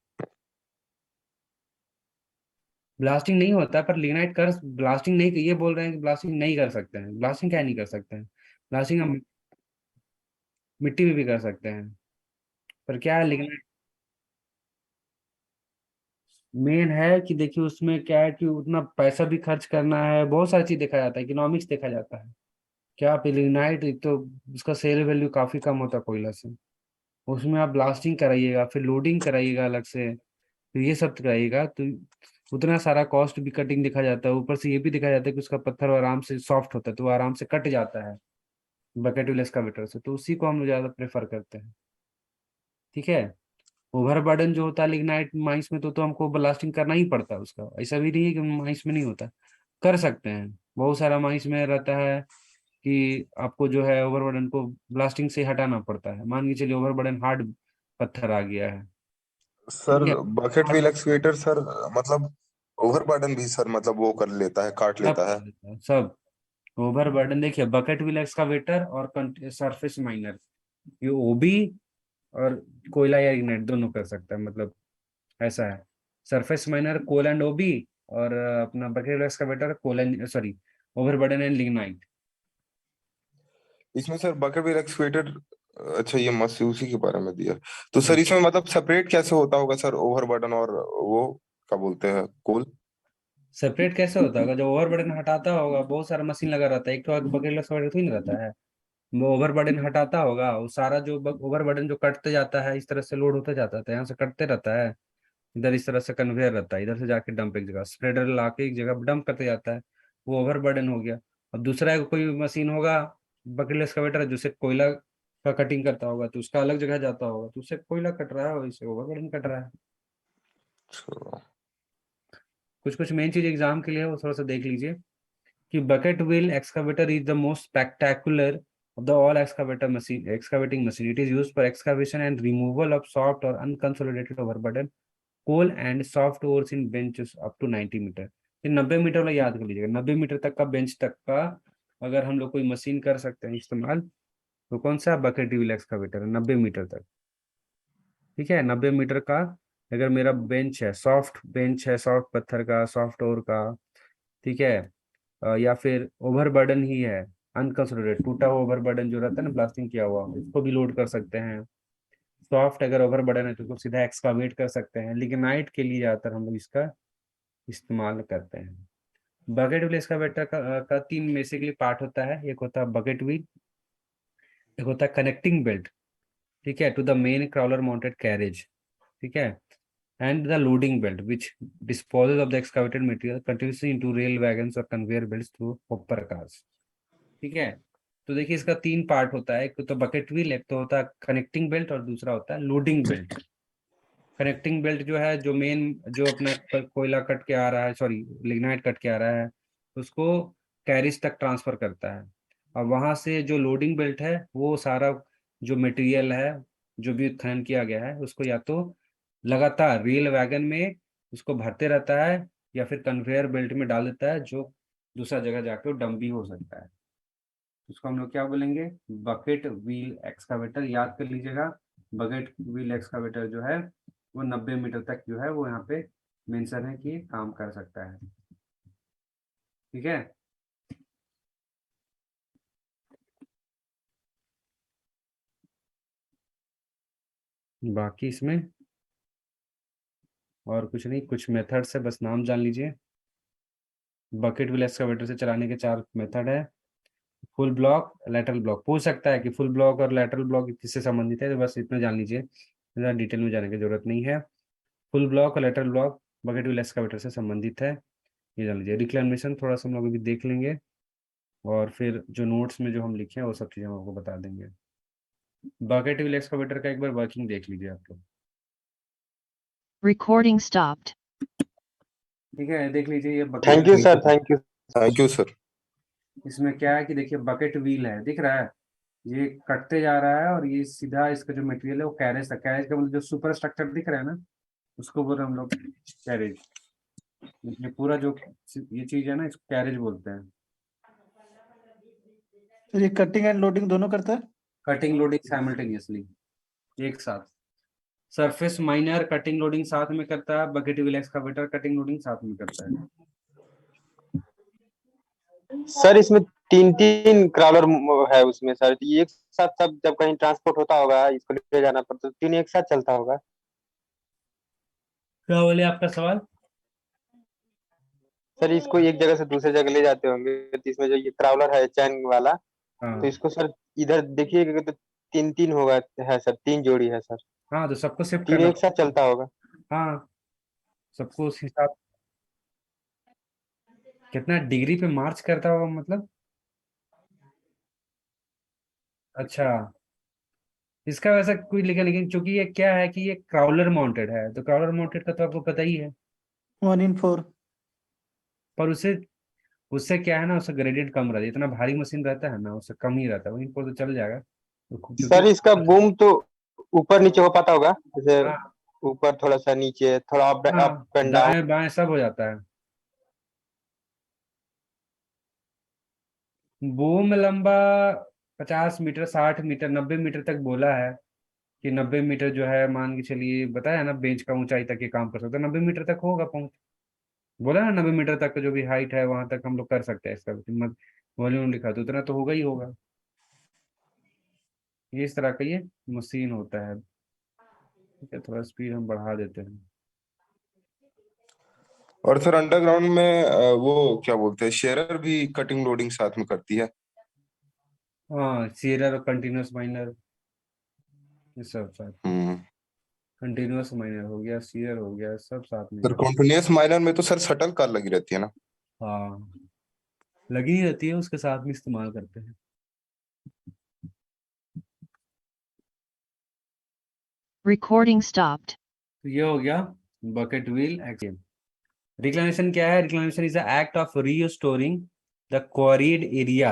ब्लास्टिंग नहीं होता पर लिग्नाइट कर, ब्लास्टिंग नहीं, ये बोल रहे हैं कि ब्लास्टिंग नहीं कर सकते हैं, ब्लास्टिंग क्या नहीं कर सकते हैं, ब्लास्टिंग हम मिट्टी में भी कर सकते हैं। पर क्या है लिग्नाइट, मेन है कि देखिए उसमें क्या है कि उतना पैसा भी खर्च करना है, बहुत सारी चीज देखा जाता है, इकोनॉमिक्स देखा जाता है। क्या आप लिग्नाइट, एक तो उसका सेल वैल्यू काफी कम होता है कोयला से, उसमें आप ब्लास्टिंग कराइएगा, फिर लोडिंग कराइएगा अलग से, फिर ये सब कराइएगा, तो उतना सारा कॉस्ट भी कटिंग देखा जाता है। ऊपर से ये भी देखा जाता है कि उसका पत्थर आराम से सॉफ्ट होता है, तो वो आराम से कट जाता है बकेट विल एक्सकवेटर से, तो उसी को हम लोग ज्यादा प्रेफर करते हैं। ठीक है, ओवरबर्डन जो होता है लिग्नाइट माइंस में तो हमको ब्लास्टिंग करना ही पड़ता है उसका, ऐसा भी नहीं है कि माइंस में नहीं होता, कर सकते हैं। बहुत सारा माइंस में रहता है कि आपको जो है ओवरबर्डन को ब्लास्टिंग से हटाना पड़ता है। मान के चलिए ओवरबर्डन हार्ड पत्थर आ गया है, सर ठीक है, बकेट व्हील एक्सकेवेटर सर मतलब ओवरबर्डन भी सर मतलब वो कर लेता है, काट सब लेता कर है। देता है सब। ओवरबर्डन देखिए, बकेट व्हील एक्सकावेटर और सरफेस माइनर, ये ओबी और कोयला या इग्नाइट दोनों कर सकता है, मतलब ऐसा है। Surface miner coal and OB, और अपना bucket wheel excavator coal and sorry overburden and lignite. इसमें सर बकेट व्हील एक्सकेवेटर, अच्छा ये मस्त उसी के बारे में दिया। तो सर इसमें मतलब सेपरेट कैसे होता होगा सर ओवरबर्डन और वो क्या बोलते हैं कोल? सेपरेट कैसे होता होगा? जब ओवरबर्डन हटाता होगा, बहुत सारा मशीन लगा रहता है, एक तो बकेट व्हील एक्सकावेटर थोड़ी ना रहता है। वो ओवरबर्डन हटाता होगा, वो सारा जो ओवरबर्डन जो कटते जाता है, इस तरह से लोड होता जाता है, तो यहाँ से कटते रहता है, इधर इस तरह से कन्वेयर रहता है, इधर से जाके डंप एक जगह, स्प्रेडर ला के एक जगह डंप करते जाता है, वो ओवरबर्डन हो गया। अब दूसरा एक कोई मशीन होगा बकेट एक्सकावेटर जिससे कोयला का कटिंग करता होगा, तो उसका अलग जगह जाता होगा, तो उससे कोयला कट रहा है और इससे ओवरबर्डन कट रहा है। अच्छा। कुछ कुछ मेन चीज एग्जाम के लिए है, वो थोड़ा सा देख लीजिए कि bucket wheel excavator is the most spectacular of the all excavating machine. It is used for excavation and removal of soft or unconsolidated overburden coal and soft ores in benches up to 90 metre. ये 90 मीटर वाला याद कर लीजिएगा, 90 मीटर तक का बेंच तक का अगर हम लोग कोई मशीन कर सकते हैं इस्तेमाल, तो कौन सा बकेट व्हील एक्सकावेटर है, 90 मीटर तक। ठीक है, 90 मीटर का अगर मेरा बेंच है, सॉफ्ट बेंच है, सॉफ्ट पत्थर का, सॉफ्ट ओर का, ठीक है, या फिर ओवरबर्डन ही है, अनकंसोलिडेटेड टूटा हुआ ओवरबर्डन जो रहता है ना प्लास्टिंग किया हुआ, उसको भी लोड कर सकते हैं। सॉफ्ट अगर ओवरबर्डन है तो उसको सीधा एक्सकावेट कर सकते हैं। लिग्नाइट के लिए ज्यादातर हम लोग इसका इस्तेमाल करते हैं। बकेट व्हील एक्सकावेटर का तीन बेसिकली पार्ट होता है, एक होता है बकेट व्हील, एक होता है कनेक्टिंग बेल्ट, ठीक है, to the main crawler mounted carriage, ठीक है, and the loading belt which disposes of the excavated material continuously into rail wagons or conveyor belts through hopper cars। ठीक है, तो देखिए इसका तीन पार्ट होता है, एक तो बकेट व्हील, एक तो होता है कनेक्टिंग बेल्ट और दूसरा होता है लोडिंग बेल्ट। कनेक्टिंग बेल्ट जो है, जो मेन जो अपना कोयला कट के आ रहा है, सॉरी लिग्नाइट कट के आ रहा है, उसको कैरिज तक ट्रांसफर करता है। और वहां से जो लोडिंग बेल्ट है, वो सारा जो मटेरियल है, जो भी खनन किया गया है, उसको या तो लगातार रेल वैगन में उसको भरते रहता है, या फिर कन्वेयर बेल्ट में डाल देता है, जो दूसरा जगह जाके वो डंप भी हो सकता है। उसको हम लोग क्या बोलेंगे? बकेट व्हील एक्सकावेटर, याद कर लीजिएगा। बकेट व्हील एक्सकावेटर जो है वो 90 मीटर तक जो है वो यहाँ पे मेंशन है कि काम कर सकता है। ठीक है, बाकी इसमें और कुछ नहीं, कुछ मेथड से बस नाम जान लीजिए। बकेट व्हील एक्सकावेटर से चलाने के 4 मेथड है। फुल ब्लॉक, लैटरल ब्लॉक, पूछ सकता है कि फुल ब्लॉक और लैटरल ब्लॉक किससे संबंधित है, तो बस इतना जान लीजिए, ज़्यादा डिटेल में जाने की जरूरत नहीं है। फुल ब्लॉक और lateral block bucket wheel excavator से संबंधित है, ये जान लीजिए। रिक्लामेशन थोड़ा सा हम लोग अभी देख लेंगे, और फिर जो नोट्स में जो हम लिखे हैं वो सब चीज़ें हम आपको बता देंगे। बकेट व्हील एक्सकावेटर का एक बार वर्किंग देख लीजिए आप लोग। Recording stopped. ठीक है, देख लीजिए ये bucket, thank you sir, thank you, thank you sir. इसमें क्या है कि देखिए बकेट व्हील है, दिख रहा है, ये कटते जा रहा है, और ये सीधा इसका जो मटेरियल है वो कैरेज था। कैरेज का मतलब जो सुपर स्ट्रक्चर दिख रहा है ना, उसको बोल रहे हैं हम लोग कैरेज। ये पूरा जो ये चीज है ना, इसको कैरेज बोलते हैं। तो ये कटिंग एंड लोडिंग दोनों करता है? कटिंग लोडिंग साइमल्टेनियसली, एक साथ। सरफेस माइनर कटिंग लोडिंग साथ में करता है, bucket wheel excavator cutting loading साथ में करता है। सर इसमें तीन तीन क्रॉलर है उसमें सर, तो ये एक साथ सब जब कहीं ट्रांसपोर्ट होता होगा, इसको ले जाना पड़ता, तो तीन एक साथ चलता होगा। क्या बोले आपका सवाल? सर इसको एक जगह से दूसरे जगह ले जाते होंगे, तो इसमें जो ये क्रॉलर है चैन वाला, तो हाँ इसको सर इधर देखिएगा तो तीन तीन होगा, है सर, तीन जोड़ी है सर, हाँ, तो सबको शिफ्ट तीन करना एक साथ पड़ता है। चलता होगा। हाँ, सबको उस हिसाब, कितना डिग्री पे मार्च करता होगा मतलब? अच्छा, इसका वैसा कोई लिखा, लेकिन चूंकि ये क्या है कि ये क्राउलर माउंटेड है, तो क्राउलर माउंटेड का तो आपको पता ही है, 1/4। पर उससे उससे क्या है ना, उससे ग्रेडियंट कम रहता है, इतना भारी मशीन रहता है ना, उससे कम ही रहता है, वहीं पर तो चल जाएगा सर इसका बूम तो ऊपर नीचे हो पाता होगा, जैसे हाँ ऊपर थोड़ा सा, नीचे थोड़ा, अप हाँ, अप एंड डाउन। दाएं बाएं सब हो जाता है। बूम लंबा 50 मीटर, 60 मीटर, 90 मीटर तक बोला है कि 90 मीटर जो है, मान के चलिए बताया ना, बेंच का ऊंचाई तक ये काम कर सकते हैं, 90 मीटर तक होगा पहुंच। बोला ना 90 मीटर तक का जो भी हाइट है वहां तक हम लोग कर सकते हैं, इसका मत वॉल्यूम लिखा तो उतना तो होगा ही होगा। ये इस तरह का ये मशीन होता है। ठीक है, थोड़ा स्पीड हम बढ़ा देते हैं। और सर अंडरग्राउंड में वो क्या बोलते हैं, शेरर भी कटिंग लोडिंग साथ में करती है। हाँ, सीरर और कंटिन्यूस माइनर, ये सब साथ में। हम्म। कंटिन्यूस माइनर हो गया, सीयर हो गया, सब साथ में ही सर रहता कॉन्टिन्यूअस माइनर में तो सर शटल कार लगी रहती है ना। है। हाँ, लगी ही रहती है, उसके साथ में इस्तेमाल करते हैं। Recording stopped. तो ये हो गया बकेट व्हील एक्शन। रिक्लामेशन क्या है? Reclamation is the act of restoring the quarried area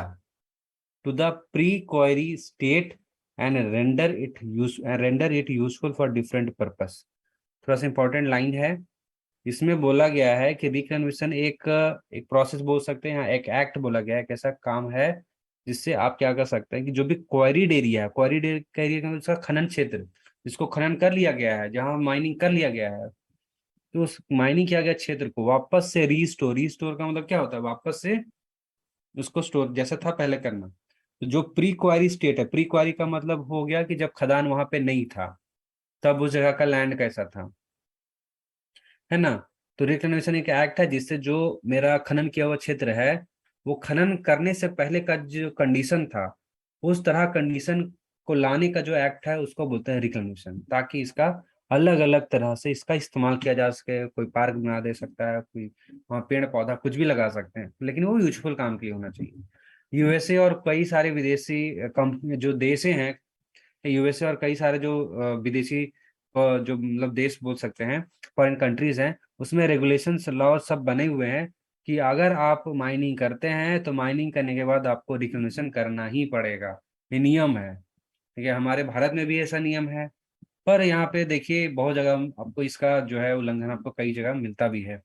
to the pre quarry state and render it useful for different purpose. थोड़ा सा इंपॉर्टेंट लाइन है, इसमें बोला गया है कि रिकन्वर्सन एक एक प्रोसेस बोल सकते हैं, एक एक्ट बोला गया है, एक ऐसा काम है जिससे आप क्या कर सकते हैं कि जो भी क्वेरीड एरिया है, क्वेरीड एरिया का उसका खनन क्षेत्र, जिसको खनन कर लिया गया है, जहां माइनिंग कर लिया गया है, तो उस माइनिंग किया गया क्षेत्र को वापस से रीस्टोर, रीस्टोर का मतलब क्या होता है, वापस से उसको स्टोर जैसा था पहले करना। तो जो प्री क्वारी स्टेट है, प्री क्वारी का मतलब हो गया कि जब खदान वहां पे नहीं था, तब उस जगह का लैंड कैसा था, है ना। तो रिकन्वर्सन एक एक्ट है जिससे जो मेरा खनन किया हुआ क्षेत्र है, वो खनन करने से पहले का जो कंडीशन था, उस तरह कंडीशन को लाने का जो एक्ट है उसको बोलते हैं रिकन्वर्सन, ताकि इसका अलग अलग तरह से इसका इस्तेमाल किया जा सके। कोई पार्क बना दे सकता है, कोई वहाँ पेड़ पौधा कुछ भी लगा सकते हैं, लेकिन वो यूजफुल काम के लिए होना चाहिए। यूएसए और कई सारे विदेशी कंपनी जो देश हैं, यूएसए और कई सारे जो विदेशी जो मतलब देश बोल सकते हैं, फॉरेन कंट्रीज हैं, उसमें रेगुलेशंस लॉ सब बने हुए हैं कि अगर आप माइनिंग करते हैं तो माइनिंग करने के बाद आपको रिकग्निशन करना ही पड़ेगा, ये नियम है। ठीक है, हमारे भारत में भी ऐसा नियम है, पर यहाँ पे देखिए बहुत जगह आपको इसका जो है उल्लंघन आपको कई जगह मिलता भी है।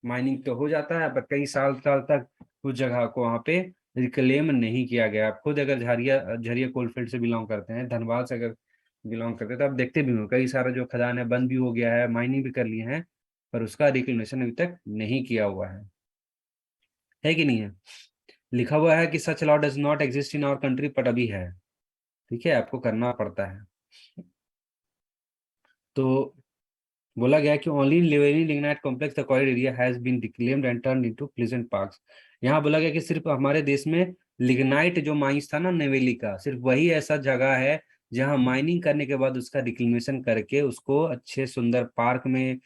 माइनिंग तो हो जाता है, पर कई साल साल तक उस जगह को वहाँ पे रिक्लेम नहीं किया गया। आप खुद अगर झरिया झरिया कोलफील्ड से बिलोंग करते हैं, धनबाद से अगर बिलोंग करते हैं, तो आप देखते भी हो कई सारा जो खदान है बंद भी हो गया है, माइनिंग भी कर लिए हैं, पर उसका रिक्लेमेशन अभी तक नहीं किया हुआ है कि नहीं है। लिखा हुआ है कि such law does not exist in our country, but अभी है। ठीक है, आपको करना पड़ता है। तो बोला गया कि only Neyveli lignite complex the quarry area has been reclaimed and turned into pleasant parks. यहाँ बोला गया कि सिर्फ हमारे देश में लिग्नाइट जो माइंस था ना नेवेली का, सिर्फ वही ऐसा जगह है जहाँ माइनिंग करने के बाद उसका रिक्लेमेशन करके उसको अच्छे सुंदर पार्क में,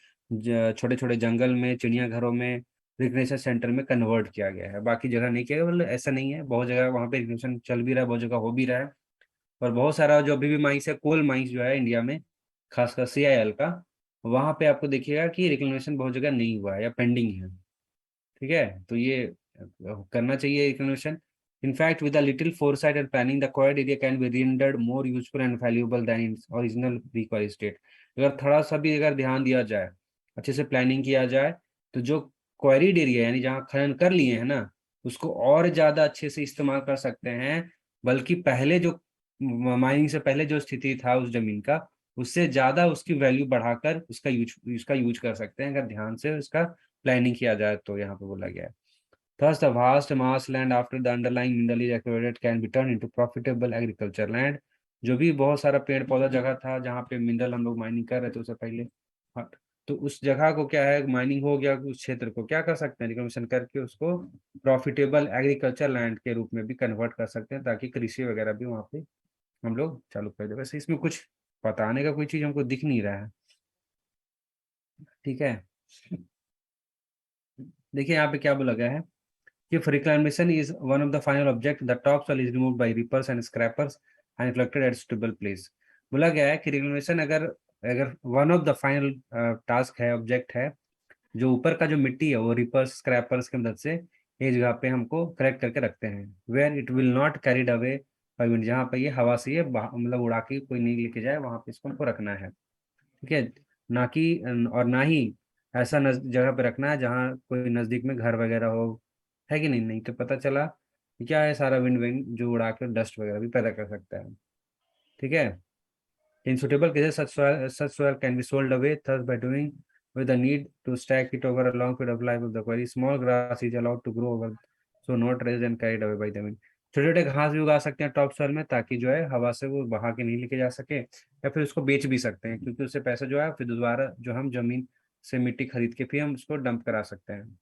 छोटे छोटे जंगल में, चिड़ियाघरों में, रिक्रेशन सेंटर में कन्वर्ट किया गया है। बाकी जगह नहीं किया गया, मतलब ऐसा नहीं है, बहुत जगह वहाँ पे रिक्लेमेशन चल भी रहा है, बहुत जगह हो भी रहा है। और बहुत सारा जो अभी भी माइंस है, कोल माइंस जो है इंडिया में, खासकर CIL का, वहां पे आपको देखिएगा कि रिकग्निशन बहुत जगह नहीं हुआ है या पेंडिंग है। ठीक है, तो ये करना चाहिए recognition. In fact with a little foresight and planning the quarried area can be rendered more useful and valuable than in original pre state. अगर थोड़ा सा भी अगर ध्यान दिया जाए, अच्छे से प्लानिंग किया जाए, तो जो क्वायरीड एरिया यानी जहाँ खनन कर लिए हैं ना, उसको और ज्यादा अच्छे से इस्तेमाल कर सकते हैं। बल्कि पहले जो माइनिंग से पहले जो स्थिति था उस जमीन का, उससे ज्यादा उसकी वैल्यू बढ़ाकर उसका यूज कर सकते हैं, अगर ध्यान से उसका प्लानिंग किया जाए। तो यहाँ पे बोला गया है thus the vast marshland after the underlying mineral is excavated can be turned into profitable agriculture land। जो भी बहुत सारा पेड़ पौधा जगह था जहाँ पे मिनरल हम लोग माइनिंग कर रहे थे उससे पहले, हाँ, तो उस जगह को क्या है, माइनिंग हो गया, उस क्षेत्र को क्या कर सकते हैं, रिकन्वर्शन करके उसको प्रॉफिटेबल एग्रीकल्चर लैंड के रूप में भी कन्वर्ट कर सकते हैं, ताकि कृषि वगैरह भी वहाँ पे हम लोग चालू कर दे। वैसे इसमें कुछ बताने का कोई चीज हमको दिख नहीं रहा है। ठीक है, देखिए यहाँ पे क्या बोला गया है, if reclamation is one of the final object, the topsoil is removed by reapers and scrappers and collected at suitable place। बोला गया है कि रिक्लेमेशन अगर अगर one of the final task है, ऑब्जेक्ट है, जो ऊपर का जो मिट्टी है वो रिपर्स स्क्रैपर्स की मदद से एक जगह पे हमको कलेक्ट करके रखते हैं, where it will not carried away by wind, जहाँ पे ये हवा से ये मतलब उड़ा के कोई नहीं लेके जाए, वहां पे इसको हमको रखना है। ठीक है, ना कि और ना ही ऐसा जगह पे रखना है जहाँ कोई नजदीक में घर वगैरह हो, है कि नहीं? नहीं तो पता चला कि क्या है, सारा विंड विंड जो उड़ा के डस्ट वगैरह भी पैदा कर सकता है। ठीक है, in suitable cases, such soil can be sold away, thus by doing with the need to stack it over a long period of life of the quarry. Small grass is allowed to grow over, so not raised and carried away by the wind. छोटे छोटे घास भी उगा सकते हैं टॉप सोइल में, ताकि जो है हवा से वो बहा के नहीं लेके जा सके, या फिर उसको बेच भी सकते हैं, क्योंकि उससे पैसा जो है फिर दोबारा जो हम जमीन से मिट्टी खरीद के फिर हम उसको डंप करा सकते हैं।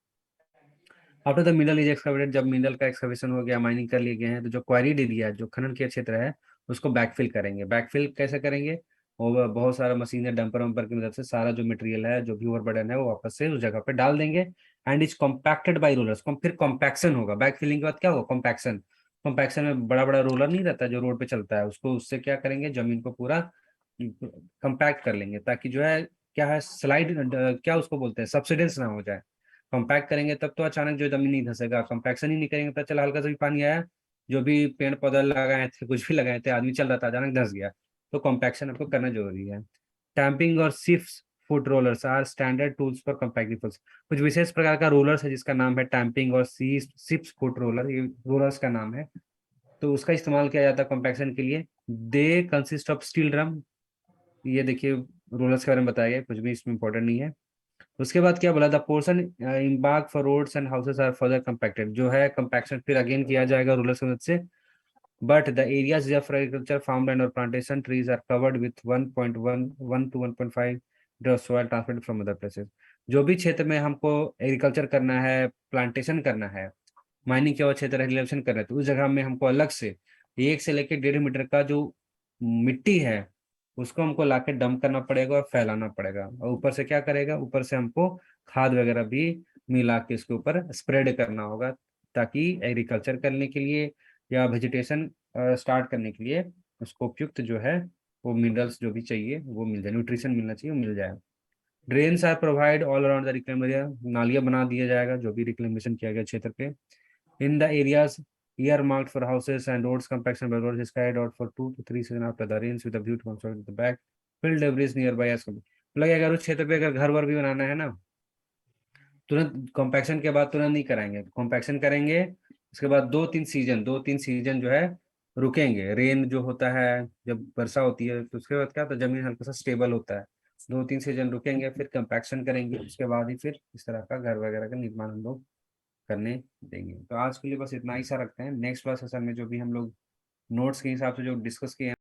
After the mineral is excavated, जब मिनरल का एक्सकवेशन हो गया, माइनिंग कर लिए गए हैं, तो जो क्वारीड एरिया, जो खनन किया क्षेत्र है, उसको बैकफिल करेंगे। बैकफिल कैसे करेंगे? और बहुत सारा मशीन है, डंपर वंपर की मदद से सारा जो मटेरियल है, जो भी ओवरबर्डन है, वो वापस से उस जगह पे डाल देंगे। And is compacted by rollers, फिर कॉम्पैक्शन होगा। बैकफिलिंग के बाद क्या होगा? कॉम्पैक्शन। कॉम्पैक्शन में बड़ा बड़ा रोलर नहीं रहता जो रोड पे चलता है, उसको उससे क्या करेंगे, जमीन को पूरा कंपैक्ट कर लेंगे, ताकि जो है क्या है, स्लाइड क्या उसको बोलते हैं, सब्सिडेंस ना हो जाए। कंपैक्ट करेंगे तब तो अचानक जो जमीन नहीं धंसेगा, कंपैक्शन ही नहीं करेंगे पता चला हल्का सा भी पानी आया, जो भी पेड़ पौधा लगाए थे, कुछ भी लगाए थे, आदमी चल रहा था, अचानक धंस गया। तो कंपैक्शन आपको करना जरूरी है। टैंपिंग और sheeps foot rollers are standard tools for compacting foots. कुछ विशेष प्रकार का रोलर्स है जिसका नाम है टैंपिंग और सिप्स फुट रोलर, ये रोलर्स का नाम है। तो उसका इस्तेमाल किया जाता है कंपैक्शन के लिए। They consist of steel drum, ये देखिए रोलर्स के बारे में बताया गया, कुछ भी इसमें इंपॉर्टेंट नहीं है। उसके बाद क्या बोला? The portion embark for roads and houses are further compacted, जो है कंपैक्शन फिर अगेन किया जाएगा रोलर्स की मदद से। But the areas for agriculture, farmland और plantation trees are covered with 1.1 to 1.5 soil transfer from other places. जो भी क्षेत्र में हमको एग्रीकल्चर करना है, प्लांटेशन करना है, माइनिंग के और क्षेत्र एग्रीकल्चर करना है, तो उस जगह में हमको अलग से 1 से लेकर 1.5 मीटर का जो मिट्टी है उसको हमको लाके डंप करना पड़ेगा और फैलाना पड़ेगा। और ऊपर से क्या करेगा? ऊपर से हमको खाद वगैरह भी मिला के इसके ऊपर स्प्रेड करना होगा, ताकि एग्रीकल्चर करने के लिए या वेजिटेशन स्टार्ट करने के लिए उसको उपयुक्त जो है वो मिनरल्स जो भी चाहिए वो मिल जाए, न्यूट्रिशन मिलना चाहिए वो मिल जाए। Drains are provide all around the reclaim area, नालियां बना दिया जाएगा जो भी रिक्लेमेशन किया गया क्षेत्र पे। In the areas earmarked for houses and roads, compaction by roads is carried out for 2 to 3 seasons after the rains with a view to construct the back fill debris nearby as मतलब अगर उस क्षेत्र पे अगर घर वर भी बनाना है ना, तुरंत कॉम्पैक्शन के बाद तुरंत नहीं कराएंगे, कॉम्पैक्शन करेंगे उसके बाद 2-3 सीजन जो है रुकेंगे। रेन जो होता है जब वर्षा होती है तो उसके बाद क्या होता है, जमीन हल्का सा स्टेबल होता है, 2-3 सीजन रुकेंगे, फिर कंपैक्शन करेंगे, उसके बाद ही फिर इस तरह का घर वगैरह का निर्माण हम लोग करने देंगे। तो आज के लिए बस इतना ही सा रखते हैं। नेक्स्ट वाला सेशन में जो भी हम लोग नोट्स के हिसाब से जो डिस्कस किए हैं